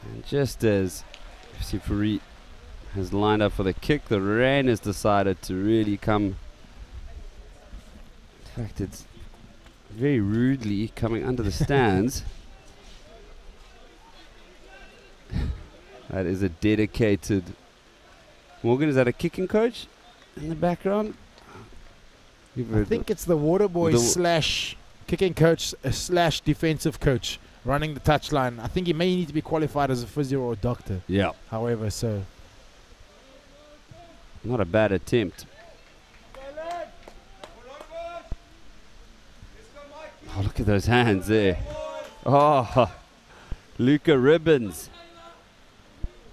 And just as Sifuri has lined up for the kick, the rain has decided to really come. In fact, it's very rudely coming under the stands. That is a dedicated. Morgan, is that a kicking coach in the background? I think it's the water boy slash kicking coach slash defensive coach running the touchline. I think he may need to be qualified as a physio or a doctor. Yeah. However, so. Not a bad attempt. Oh, look at those hands there. Oh, Luca Ribbons.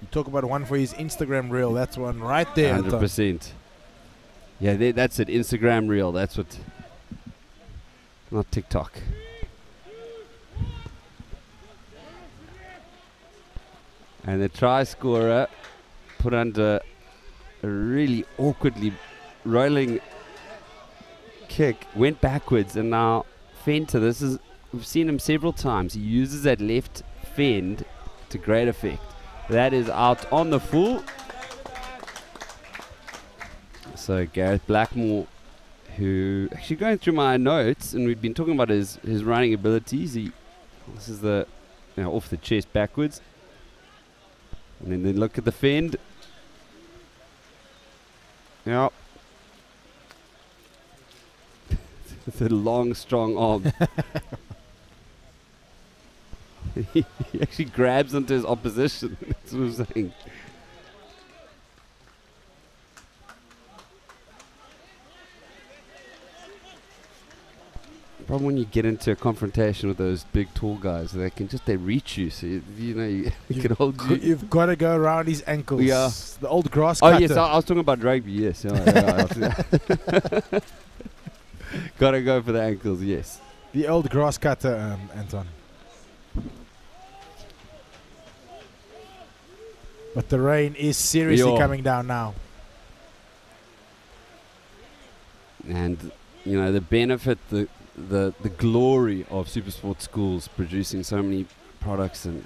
You talk about one for his Instagram reel. That's one right there. 100%. Yeah, that's it. Instagram reel. That's what. Not TikTok. And the try scorer put under a really awkwardly rolling kick, went backwards, and now Fenter. We've seen him several times. He uses that left fend to great effect. That is out on the full. So Gareth Blackmore, who actually going through my notes, and we've been talking about his running abilities. This is the off the chest backwards, and then look at the fend. Yeah. It's a long, strong arm. He actually grabs onto his opposition. That's what I'm saying. The problem when you get into a confrontation with those big, tall guys, they reach you. So you can hold you. You've got to go around his ankles. Yeah. The old grass cutter. Oh yes, I was talking about rugby. Yes. Got to go for the ankles. Yes. The old grass cutter, Anton. But the rain is seriously coming down now. And the benefit, the glory of Supersport schools producing so many products and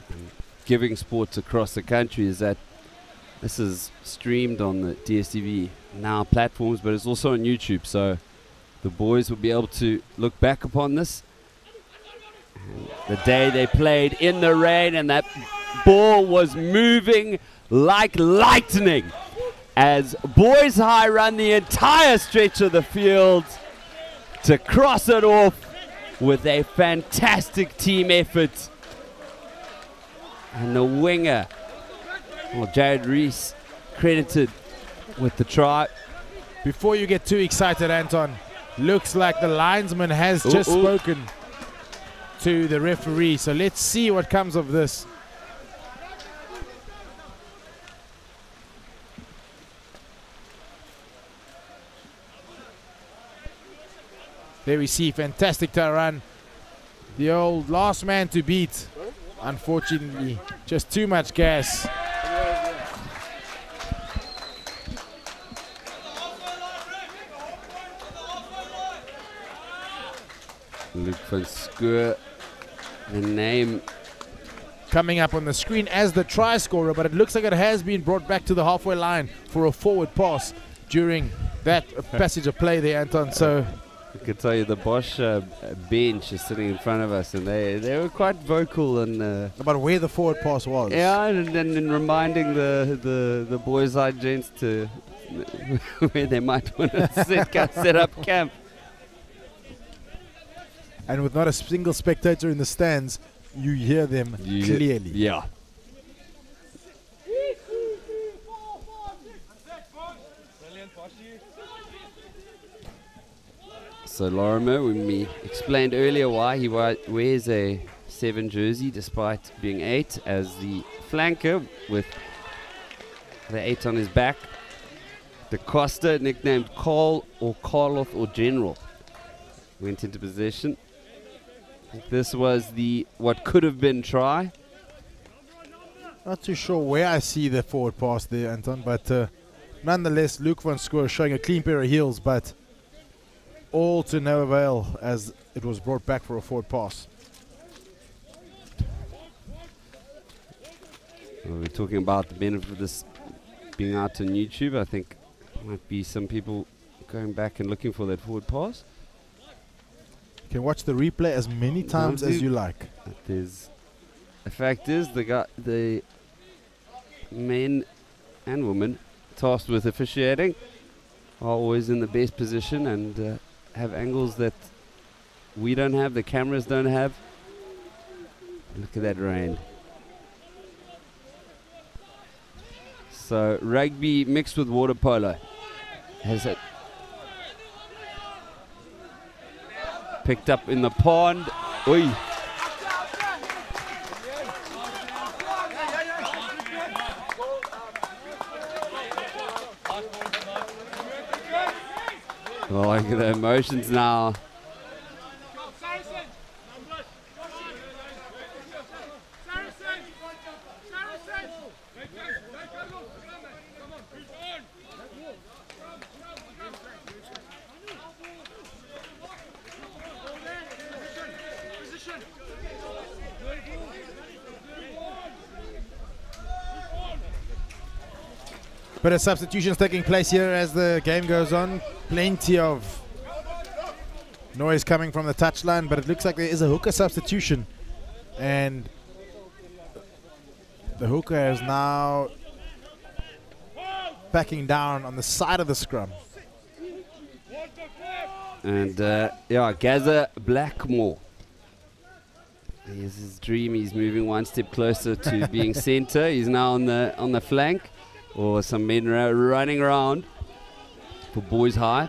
giving sports across the country is that this is streamed on the DSTV Now platforms, but it's also on YouTube. So the boys will be able to look back upon this. The day they played in the rain, and that ball was moving like lightning as Boys High run the entire stretch of the field to cross it off with a fantastic team effort. And the winger, Jared REES, credited with the try. Before you get too excited, Anton, looks like the linesman has just spoken to the referee. So let's see what comes of this. There we see fantastic run. The old last man to beat. Unfortunately, just too much gas. Luke van Schoor, the name coming up on the screen as the try scorer, but it looks like it has been brought back to the halfway line for a forward pass during that passage of play there, Anton. So I can tell you the Bosch bench is sitting in front of us, and they were quite vocal and about where the forward pass was. Yeah, and reminding the boys' side gents to where they might want to set up camp. And with not a single spectator in the stands, you hear them clearly. Yeah. So Lorimer, when we explained earlier why he wears a 7 jersey despite being 8 as the flanker with the 8 on his back. Da Costa, nicknamed Carl or Carloth or General, went into possession. This was what could have been try. Not too sure where I see the forward pass there, Anton, but Nonetheless, Luke van Schoor showing a clean pair of heels, but all to no avail as it was brought back for a forward pass. Well, we're talking about the benefit of this being out on YouTube. I think there might be some people going back and looking for that forward pass. You can watch the replay as many times as you like. The fact is, the men and women tasked with officiating are always in the best position and have angles that we don't have, the cameras don't have. Look at that rain. So rugby mixed with water polo has it picked up in the pond. Oi. Oh, look at the emotions now. Bit of substitutions taking place here as the game goes on. Plenty of noise coming from the touchline, but it looks like there is a hooker substitution. And the hooker is now backing down on the side of the scrum. And yeah, Gaza Blackmore. Here's his dream. He's moving one step closer to being center. He's now on the flank. Or some men running around for boys high.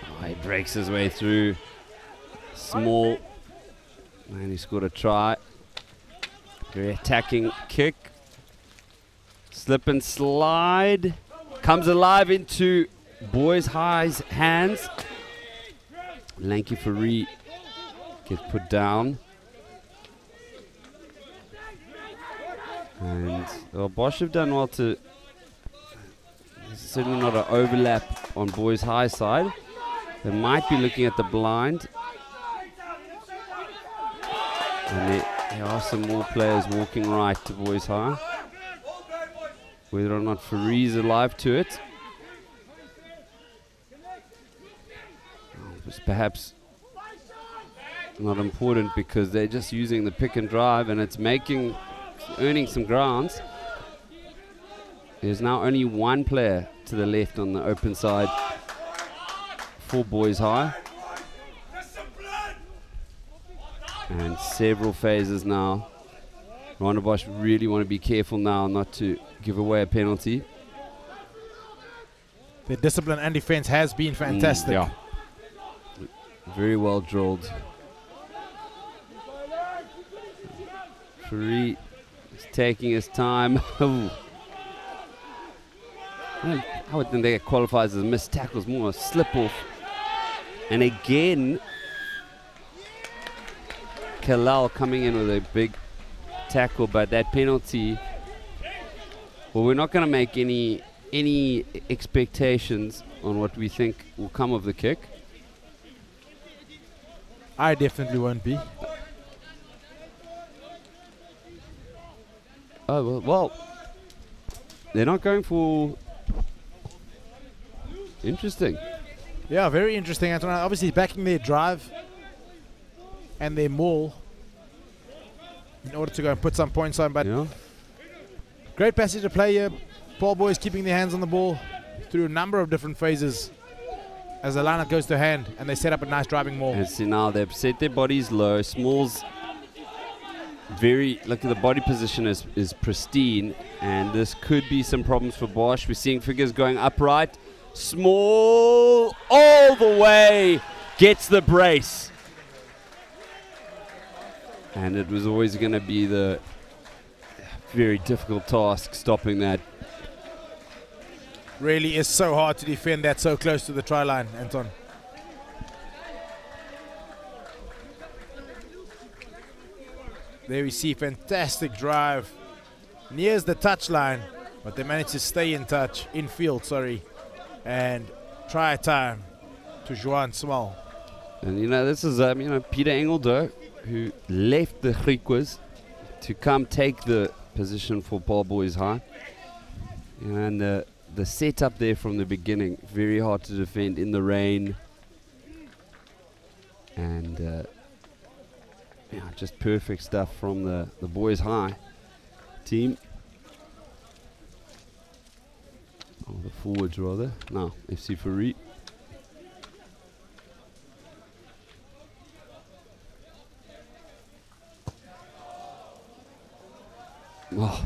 Oh, he breaks his way through. Small. And he scored a try. Very attacking kick. Slip and slide. Comes alive into boys high's hands. Lanky for REES. Gets put down. And Bosch have done well to... There's certainly not an overlap on boys high side. They might be looking at the blind. And there are some more players walking right to boys high. Whether or not REES alive to it. It's perhaps not important because they're just using the pick and drive and it's earning some grounds. There's now only one player to the left on the open side for boys high. And several phases now. Rondebosch really want to be careful now not to give away a penalty. The discipline and defense has been fantastic. Yeah. Very well drilled. REES is taking his time. I would think that qualifies as missed tackles, more a slip off. And again, Kalal coming in with a big tackle, but that penalty, well, we're not going to make any expectations on what we think will come of the kick. I definitely won't be. Oh, well, they're not going for... Interesting. Yeah, very interesting, Anton. Obviously backing their drive and their maul in order to go and put some points on. But yeah. Great passage of play here. Paarl boys keeping their hands on the ball through a number of different phases as the lineup goes to hand and they set up a nice driving maul. And see now they've set their bodies low. Small's look at the body position is pristine, and this could be some problems for Bosch. We're seeing figures going upright. Small all the way gets the brace, and it was always going to be the very difficult task stopping that. Really is so hard to defend that so close to the try line, Anton. There we see fantastic drive. Nears the touchline, but they managed to stay in touch, in field, sorry. And try time to Juan Small. And you know, this is Peter Engeldo, who left the RICKETTS to come take the position for Paarl Boys High. And the setup there from the beginning, very hard to defend in the rain. And just perfect stuff from the Boys High team. Oh, the forwards rather. No, FC Fourie. Oh,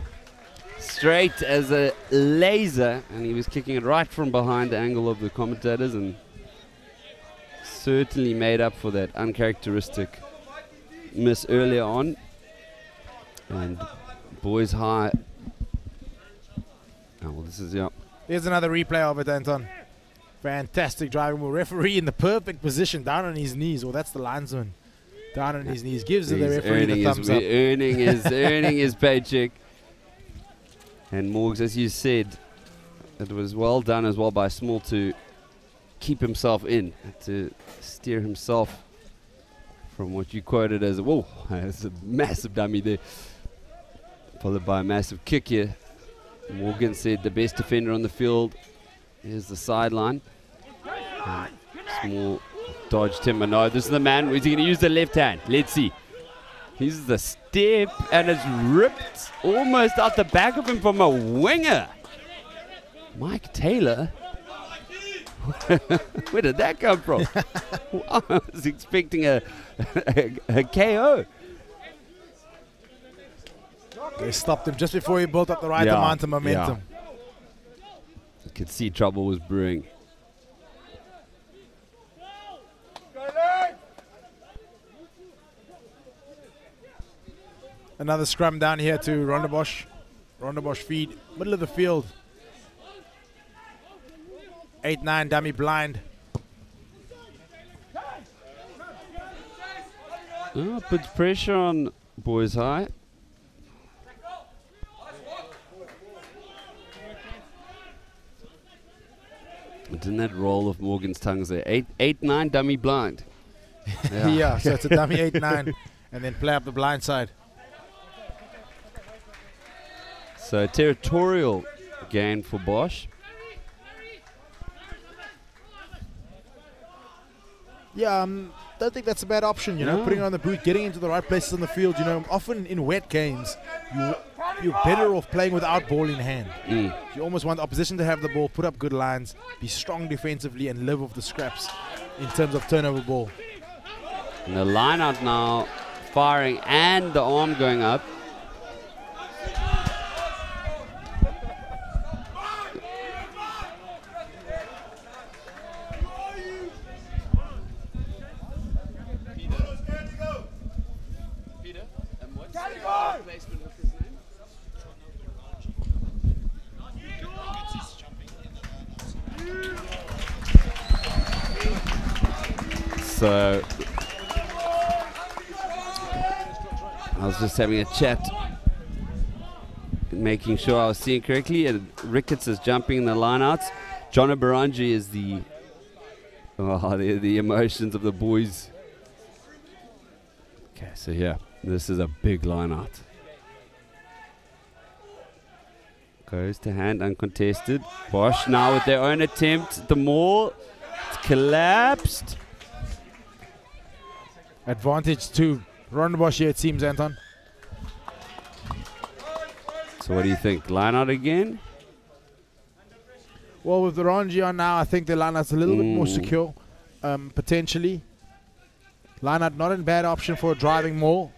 straight as a laser, and he was kicking it right from behind the angle of the commentators, and certainly made up for that uncharacteristic miss earlier on. And Boys High. Oh, well, this is, yeah. Here's another replay of it, Anton. Fantastic driving move. Referee in the perfect position, down on his knees. Well, that's the linesman. Down on his knees. Gives the referee the thumbs up. Earning his paycheck. And Morgs, as you said, it was well done as well by Small to keep himself in, to steer himself from what you quoted as, whoa, that's a massive dummy there. Followed by a massive kick here. Morgan said the best defender on the field is the sideline. Small dodged him. No, this is the man. Is he going to use the left hand? Let's see. He's the step, and it's ripped almost out the back of him from a winger. Mike Taylor? Where did that come from? I was expecting a KO. They stopped him just before he built up the right amount of momentum. You could see trouble was brewing. Another scrum down here to Rondebosch. Rondebosch feed, middle of the field. 8-9 dummy blind. Oh, puts pressure on Boys High. Didn't that roll of Morgan's tongues there? 8-9 dummy blind. Yeah, so it's a dummy 8-9 and then play up the blind side. So territorial gain for Bosch. Yeah, don't think that's a bad option, you know, putting on the boot, getting into the right places on the field. You know, often in wet games, you're better off playing without ball in hand. You almost want the opposition to have the ball, put up good lines, be strong defensively, and live off the scraps in terms of turnover ball. And the line out now, firing and the arm going up. So I was just having a chat, making sure I was seeing correctly, and Ricketts is jumping in the lineouts. John Obarangi is the emotions of the boys. Okay, so yeah, this is a big lineout. Goes to hand uncontested. Bosch now with their own attempt. The maul, it's collapsed. Advantage to Rondebosch here, it seems, Anton. So what do you think? Line out again? Well, with the Rangi on now, I think the line out's a little bit more secure, potentially. Line out not a bad option for a driving maul.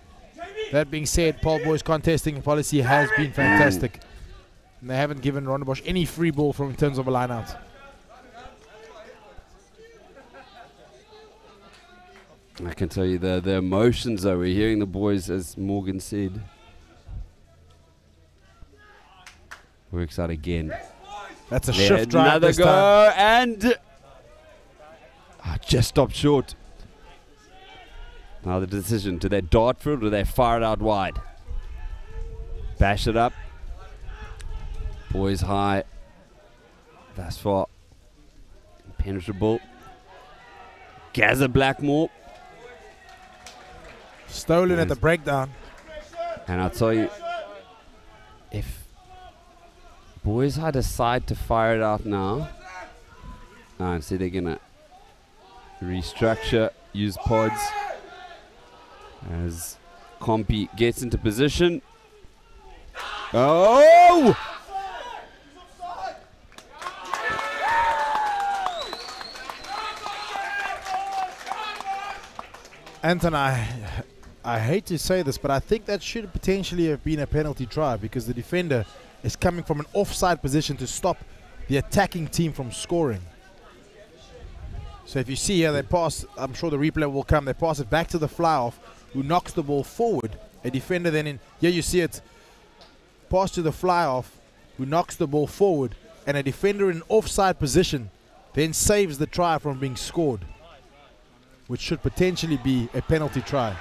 That being said, Paarl Boys' contesting policy has been fantastic. And they haven't given Rondebosch any free ball in terms of a line out. I can tell you the emotions though. We're hearing the boys, as Morgan said. Works out again. That's a shift drive. Another this go time. and just stopped short. Now the decision, do they dart for it or do they fire it out wide? Bash it up. Boys high. Thus far, impenetrable. Gaza Blackmore. Stolen at the breakdown. And I'll tell you, if Boys High decide to fire it out now, and see they're going to restructure, use pods as Compy gets into position. Oh! Anton, I hate to say this, but I think that should potentially have been a penalty try because the defender is coming from an offside position to stop the attacking team from scoring. So if you see here, they pass, I'm sure the replay will come, they pass it back to the fly-off who knocks the ball forward. A defender then in, here you see it, pass to the fly-off who knocks the ball forward, and a defender in an offside position then saves the try from being scored, which should potentially be a penalty try.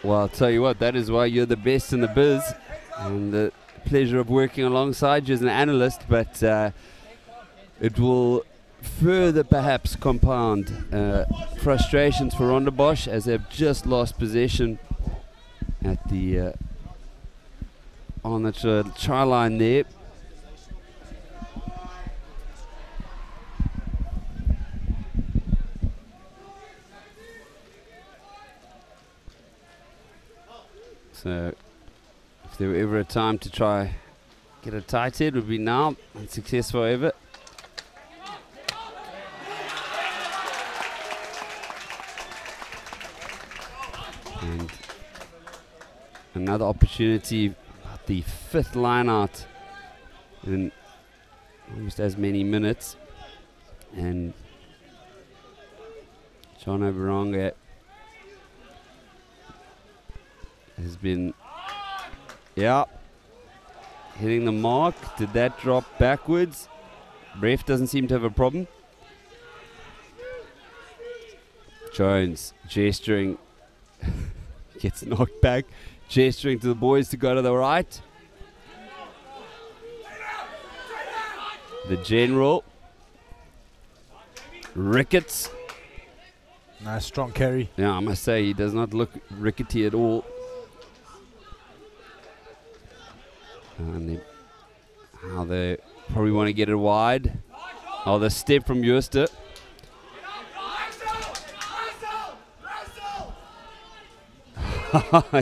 Well, I'll tell you what, that is why you're the best in the biz, and the pleasure of working alongside you as an analyst, but it will further perhaps compound frustrations for Rondebosch as they've just lost possession at the on the try line there. So if there were ever a time to try get a tight head, it would be now. Unsuccessful over. And another opportunity at the fifth line out in almost as many minutes. And John Oberonga has been, hitting the mark. Did that drop backwards? Ref doesn't seem to have a problem. Jones gesturing, gets knocked back, gesturing to the boys to go to the right. The general, Ricketts. Nice strong carry. Yeah, I must say he does not look rickety at all. And how they probably want to get it wide. Oh, the step from JOOSTE.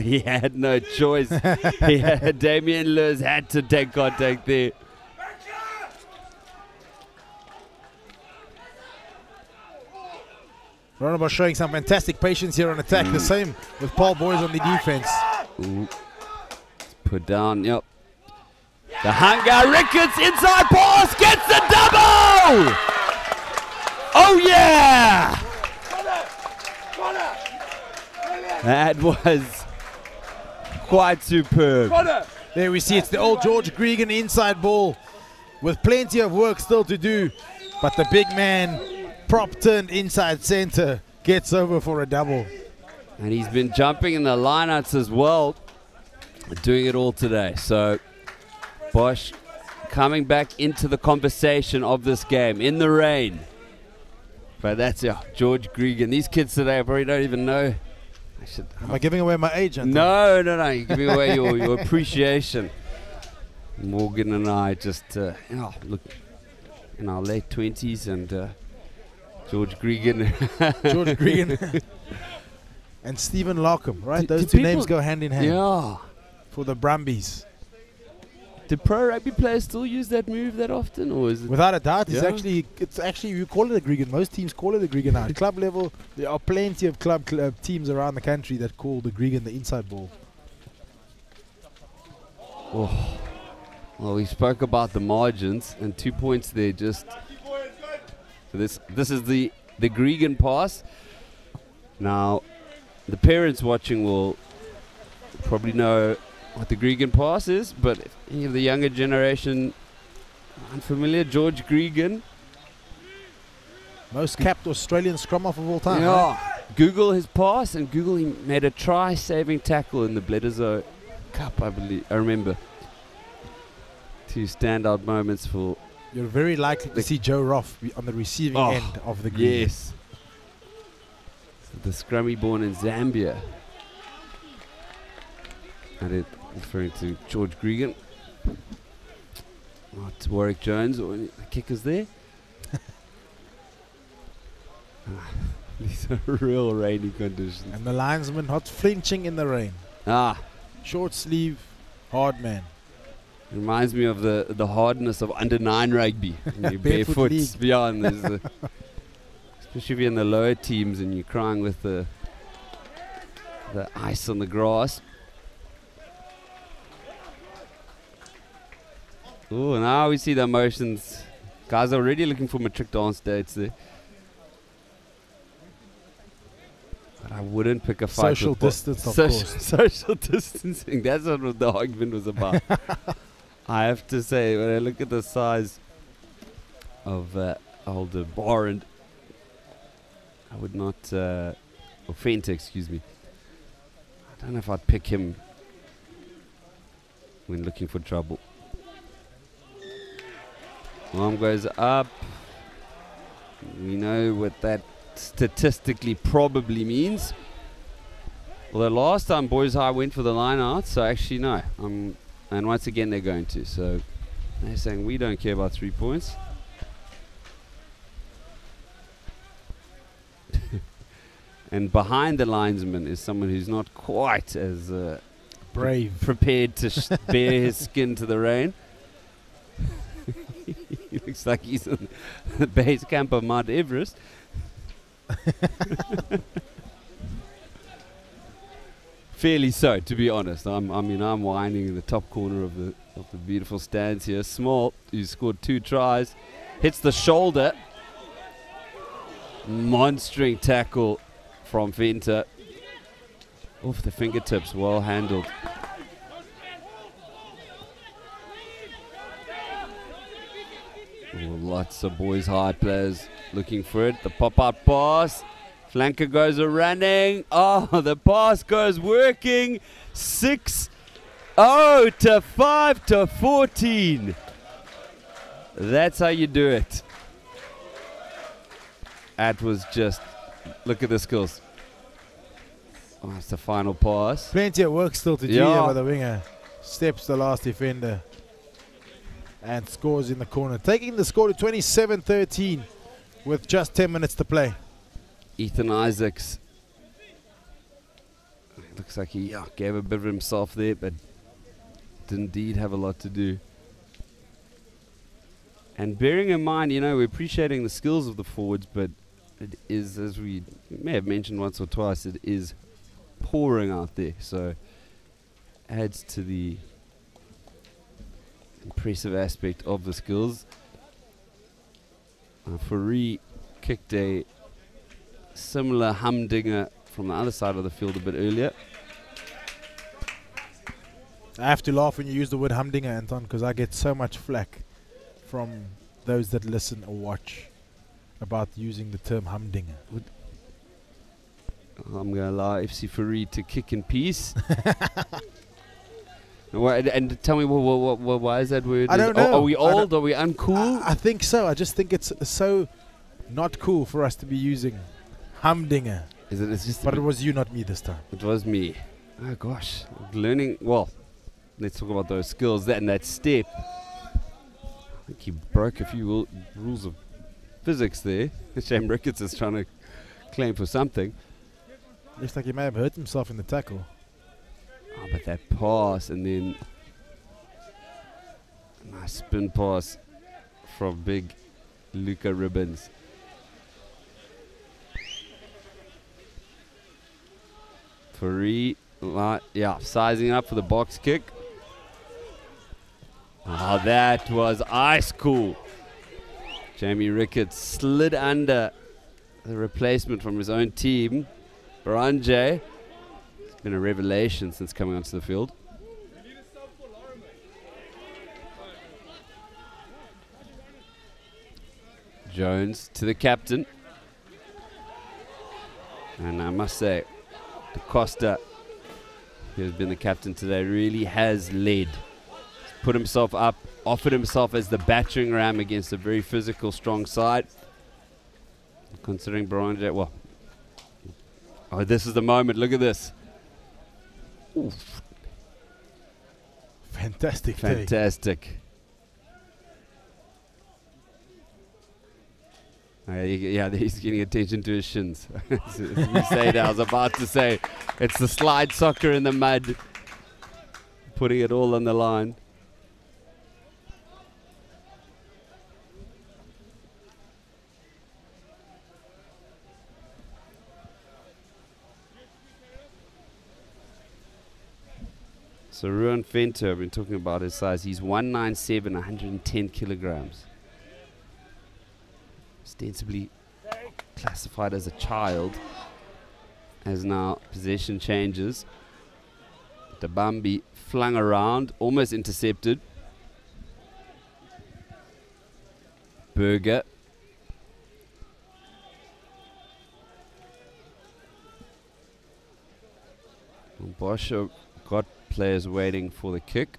He had no choice. Damien Lewis had to take contact there. Rondebosch showing some fantastic patience here on attack. The same with Paarl boys on the defense. Ooh. Put down, yep. The hunger, Ricketts inside pass, gets the double! Oh yeah! That was quite superb. There we see it's the old George Gregan inside ball with plenty of work still to do, but the big man, prop turned inside center, gets over for a double. And he's been jumping in the lineouts as well, doing it all today. So Bosch coming back into the conversation of this game in the rain. But that's George Gregan. These kids today probably don't even know. Am I giving away my age? No. You're giving away your appreciation. Morgan and I just look in our late 20s, and George Gregan. George Gregan. And Stephen Larkham, right? Those two names go hand in hand. Yeah. For the Brumbies. Do pro rugby players still use that move that often, or is it? Without a doubt, it's actually you call it a Gregan. Most teams call it a Gregan now. At club level, there are plenty of club teams around the country that call the Gregan the inside ball. Oh. Well, we spoke about the margins, and 2 points there. Just so this is the Gregan pass. Now, the parents watching will probably know what the Gregan pass is, but if any of the younger generation unfamiliar, George Gregan, most capped Australian scrum off of all time. Yeah, Google his pass, and Google he made a try-saving tackle in the Bledisloe Cup, I believe. I remember. 2 standout moments for... You're very likely to see Joe Roth on the receiving end of the green. Yes. So the scrummy born in Zambia. And it referring to George Gregan. Not Warwick Jones or any kickers there. These are real rainy conditions. And the linesman not flinching in the rain. Short sleeve, hard man. Reminds me of the hardness of under 9 rugby. Barefoot beyond. Especially if you're in the lower teams and you're crying with the ice on the grass. Oh, now we see the emotions. Guys are already looking for matric dance dates there. But I wouldn't pick a fight. Social distance, of course. Social distancing. That's what the argument was about. I have to say, when I look at the size of older Barend, I would not, or Fenter, excuse me. I don't know if I'd pick him when looking for trouble. Arm goes up. We know what that statistically probably means. Although last time Boys High went for the line out, so actually no. And once again they're going to. So they're saying we don't care about 3 points. And behind the linesman is someone who's not quite as brave, prepared to bare his skin to the rain. He looks like he's in the base camp of Mount Everest. Fairly so, to be honest. I'm whining in the top corner of the beautiful stands here. Small, who scored 2 tries, hits the shoulder. Monstering tackle from Venter. Off the fingertips, well handled. Lots of Boys High players looking for it. The pop-out pass. Flanker goes running. Oh, the pass goes working. 6-0 to 5-14. That's how you do it. That was just, look at the skills. Oh, it's the final pass. Plenty of work still to do here by the winger. Steps the last defender. And scores in the corner, taking the score to 27-13 with just 10 minutes to play. Ethan Isaacs. Looks like he gave a bit of himself there, but did indeed have a lot to do. And bearing in mind, we're appreciating the skills of the forwards, but it is, as we may have mentioned once or twice, it is pouring out there. So adds to the impressive aspect of the skills. Fourie kicked a similar humdinger from the other side of the field a bit earlier. I have to laugh when you use the word humdinger, Anton, because I get so much flack from those that listen or watch about using the term humdinger. I'm going to allow FC Fourie to kick in peace. And tell me, why is that word? I don't know. Are we old? Are we uncool? I think so. I just think it's so not cool for us to be using humdinger. Is it? It's just. But it was you, not me this time. It was me. Oh gosh, learning. Well, let's talk about those skills. That and that step. I think he broke a few rules of physics there. Shame Ricketts is trying to claim for something. Looks like he may have hurt himself in the tackle. Oh, but that pass and then a nice spin pass from big Luca Ribbons. Fourie, sizing up for the box kick. Oh, that was ice cool. Jamie Ricketts slid under the replacement from his own team, Baranje. Been a revelation since coming onto the field. Jones to the captain. And I must say, Da Costa, who has been the captain today, really has led. He's put himself up, offered himself as the battering ram against a very physical, strong side. Considering Baranja, well, oh, this is the moment. Look at this. Oof. Fantastic. Fantastic. Yeah, he's getting attention to his shins. You say that, I was about to say, it's the slide soccer in the mud, putting it all on the line. So Ruan Venter, I've been talking about his size. He's 197, 110 kilograms. Ostensibly classified as a child, as now possession changes. Dabambi flung around, almost intercepted. Berger. Bosch got players waiting for the kick.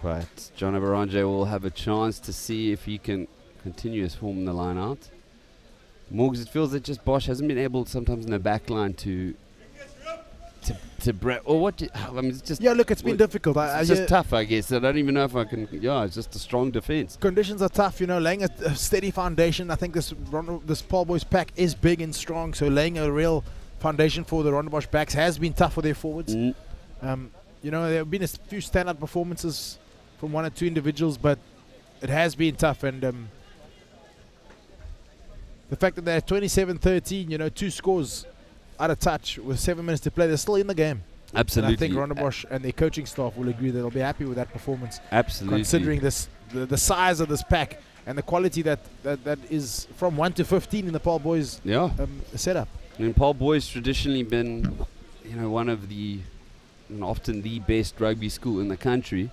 But John Baranja will have a chance to see if he can continue his form in the line out. Morgs, it feels that just Bosch hasn't been able sometimes in the back line to or what? I mean, it's just, yeah, look, it's been difficult. It's just tough, I guess. I don't even know if I can. Yeah, it's just a strong defense. Conditions are tough, you know. Laying a steady foundation. I think this Paarl boys pack is big and strong, so laying a real foundation for the Rondebosch backs has been tough for their forwards. You know, there have been a few standout performances from one or two individuals, but it has been tough. And the fact that they're 27-13, you know, 2 scores out of touch with 7 minutes to play, they're still in the game. Absolutely. And I think Rondebosch and their coaching staff will agree that they'll be happy with that performance. Absolutely. Considering this, the size of this pack and the quality that is from 1 to 15 in the Paarl boys setup. I mean, Paarl boys traditionally been, you know, one of the, and often the best rugby school in the country.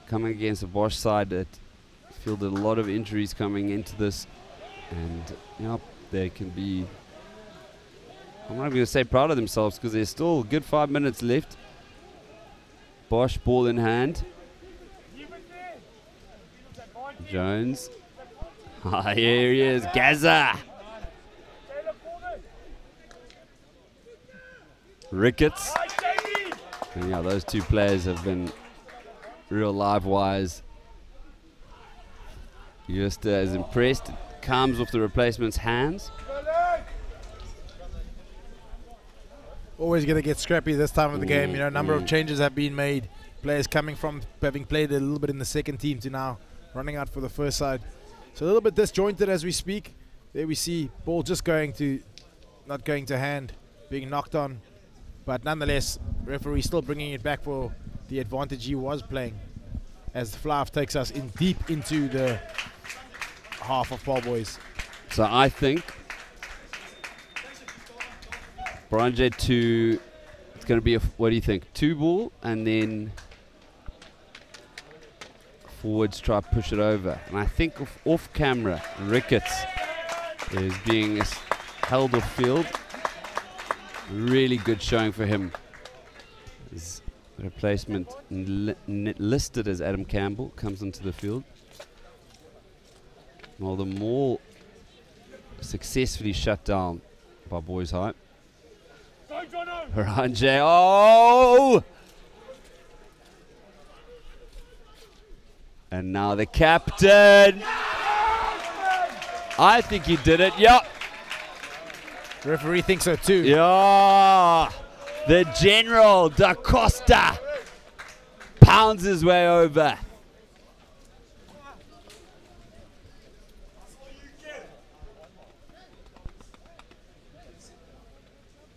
Coming against a Bosch side that fielded a lot of injuries coming into this, and you know, they can be, I'm not going to say proud of themselves because there's still a good 5 minutes left. Bosch ball in hand. Jones. Here he is, Gaza. Ricketts. And yeah, those 2 players have been real live wise. Jooste is impressed. Comes off the replacement's hands. Always going to get scrappy this time of the game. You know, a number of changes have been made. Players coming from having played a little bit in the second team to now running out for the first side. So a little bit disjointed as we speak. There we see ball just not going to hand, being knocked on. But nonetheless, referee still bringing it back for the advantage he was playing, as the fly-off takes us in deep into the half of Paarl boys. So I think Baranja to, it's going to be a, what do you think, 2 ball, and then forwards try to push it over. And I think off camera, Ricketts is being held off field. Really good showing for him. His replacement listed as Adam Campbell comes into the field. Well, the maul successfully shut down by Boys High. Baranja, oh! And now the captain. I think he did it, yep. Referee thinks so too. Yeah, the General Da Costa pounds his way over.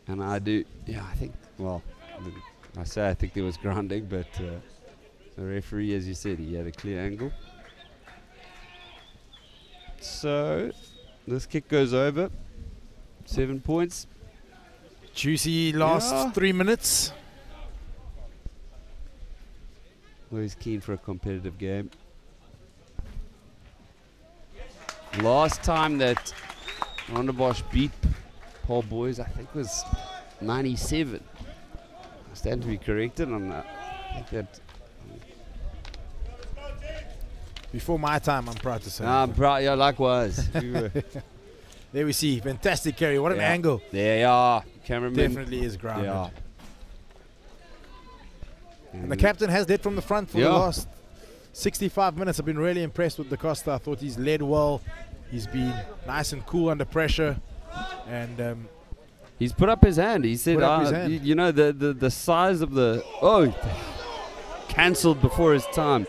And I do, yeah, I think, well, I say I think there was grounding, but the referee, as you said, he had a clear angle. So this kick goes over. 7 points. Juicy last 3 minutes. Always keen for a competitive game. Last time that Rondebosch beat Paarl boys, I think was 97. I stand to be corrected on that. I think that. Before my time, I'm proud to say. I'm proud, yeah, likewise. There we see, fantastic carry. What an angle. There you are, cameraman. Definitely is grounded. Yeah. And the captain has led from the front for the last 65 minutes. I've been really impressed with Da Costa. I thought he's led well. He's been nice and cool under pressure. And he's put up his hand. He said, you know, the size of the... Oh, cancelled before his time.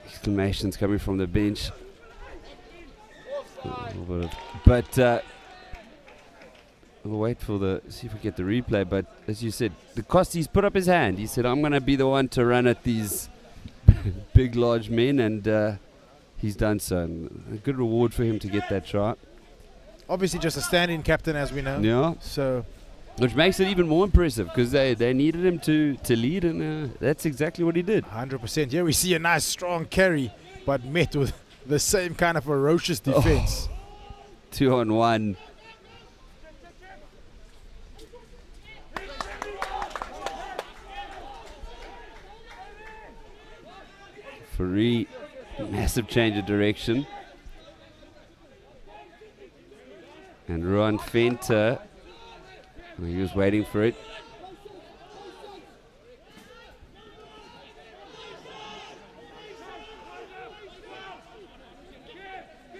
Exclamations coming from the bench. But we'll wait for see if we get the replay. But as you said, Da Costa's put up his hand. He said, I'm going to be the one to run at these big, large men. And he's done so. And a good reward for him to get that shot. Obviously just a stand-in captain, as we know. Yeah. So, which makes it even more impressive because they needed him to lead, and that's exactly what he did. 100%. Yeah, we see a nice, strong carry, but met with the same kind of ferocious defense. 2-on-1. Fourie, massive change of direction. And Ruan Venter, he was waiting for it.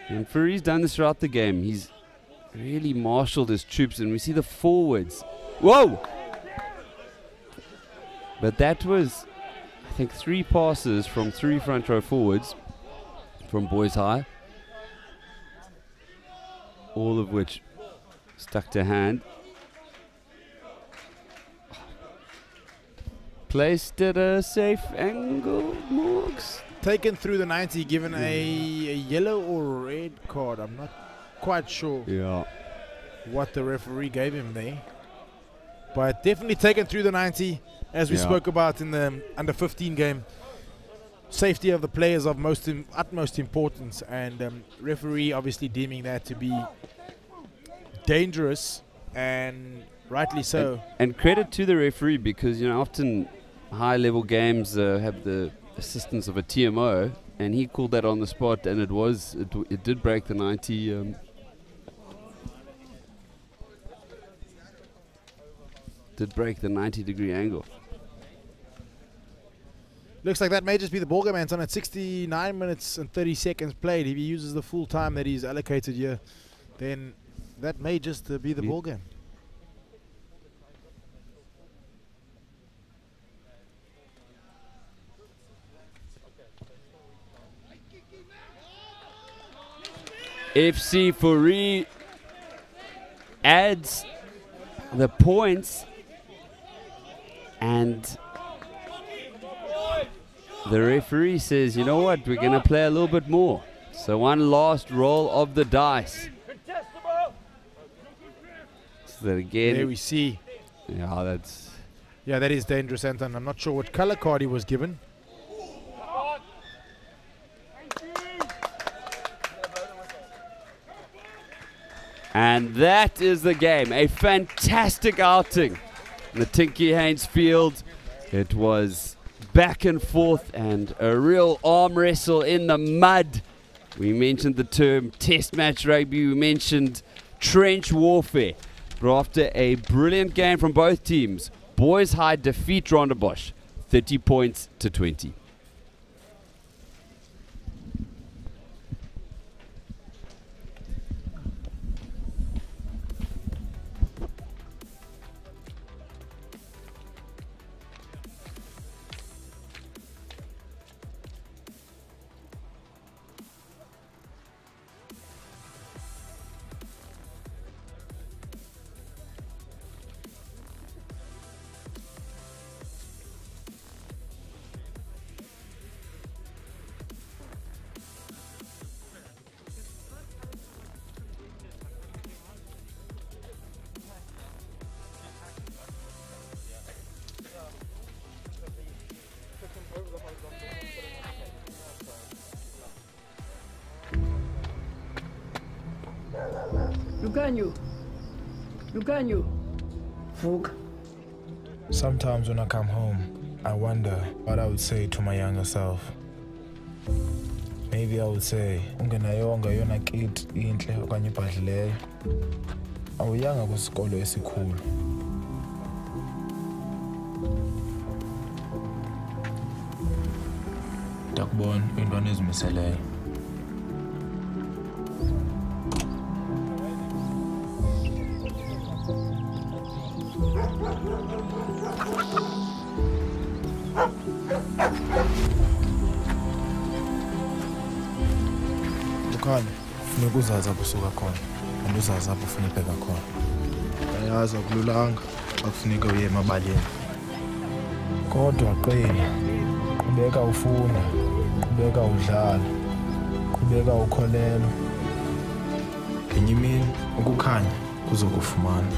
And Fourie's done this throughout the game. He's really marshaled his troops, and we see the forwards. Whoa! But that was, I think, 3 passes from 3 front row forwards from Boys High. All of which stuck to hand. Placed at a safe angle, Morgs. Taken through the 90, given a yellow or red card. I'm not quite sure what the referee gave him there. But definitely taken through the 90, as we spoke about in the under 15 game. Safety of the players of utmost importance, and referee obviously deeming that to be dangerous, and rightly so. And credit to the referee, because you know often high-level games have the assistance of a TMO, and he called that on the spot, and it did break the 90. Did break the 90-degree angle. Looks like that may just be the ball game, Anton. At 69 minutes and 30 seconds played, if he uses the full time that he's allocated here, then that may just be the ball game. FC Fourie adds the points, and the referee says, you know what, we're going to play a little bit more. So one last roll of the dice. So that again. There we see. Yeah, that is dangerous, Anton. I'm not sure what color card he was given. And that is the game. A fantastic outing in the Tinkie Heyns field. It was back and forth and a real arm wrestle in the mud. We mentioned the term test match rugby. We mentioned trench warfare. But after a brilliant game from both teams, Boys High defeat Rondebosch 30 points to 20. Sometimes when I come home, I wonder what I would say to my younger self. Maybe I would say, ungenayonga yona kid inhle okanye ibhadlileyo. Awuyanga kwisikolo esikhulu. Ndakubona intwana ezimiseleyo. Bukhali, funeka uzazi apho usuka khona, and uzazi apho ufuna ubheka khona. Ayazi akululanga xa kufuneka uye emabaleni. Kodwa qina, qhubeka ufunda, qhubeka udlala, qhubeka ukholelwa. Ngenye imini ukukhanya kuzokufumana.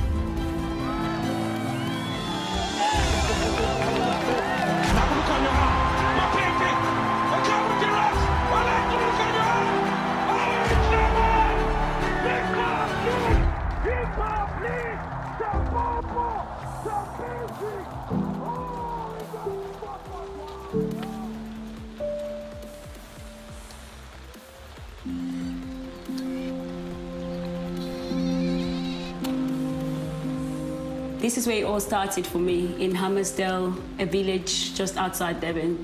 This is where it all started for me, in Hammersdale, a village just outside Devon.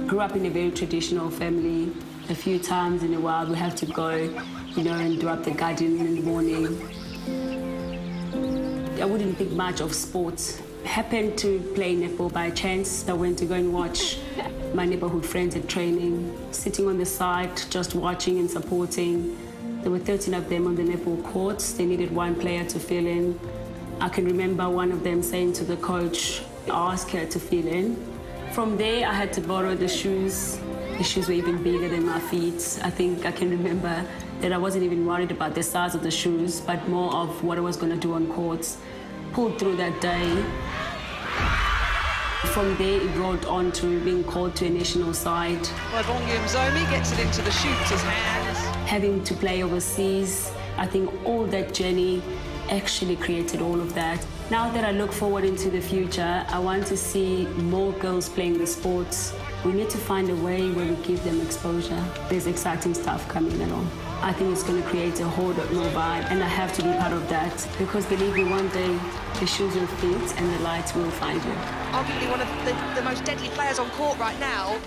Grew up in a very traditional family. A few times in a while we have to go, and do up the garden in the morning. I wouldn't think much of sports. Happened to play netball by chance. I went to go and watch my neighborhood friends at training, sitting on the side, just watching and supporting. There were 13 of them on the netball courts. They needed one player to fill in. I can remember one of them saying to the coach, ask her to fill in. From there, I had to borrow the shoes. The shoes were even bigger than my feet. I think I can remember that I wasn't even worried about the size of the shoes, but more of what I was going to do on courts. Pulled through that day. From there, it rolled on to being called to a national side. Zomi gets it into the shooter's hands. Having to play overseas, I think all that journey actually created all of that. Now that I look forward into the future, I want to see more girls playing the sports. We need to find a way where we give them exposure. There's exciting stuff coming along. I think it's going to create a whole lot more vibe, and I have to be part of that, because believe me, one day the shoes will fit and the lights will find you. Arguably one of the most deadly players on court right now.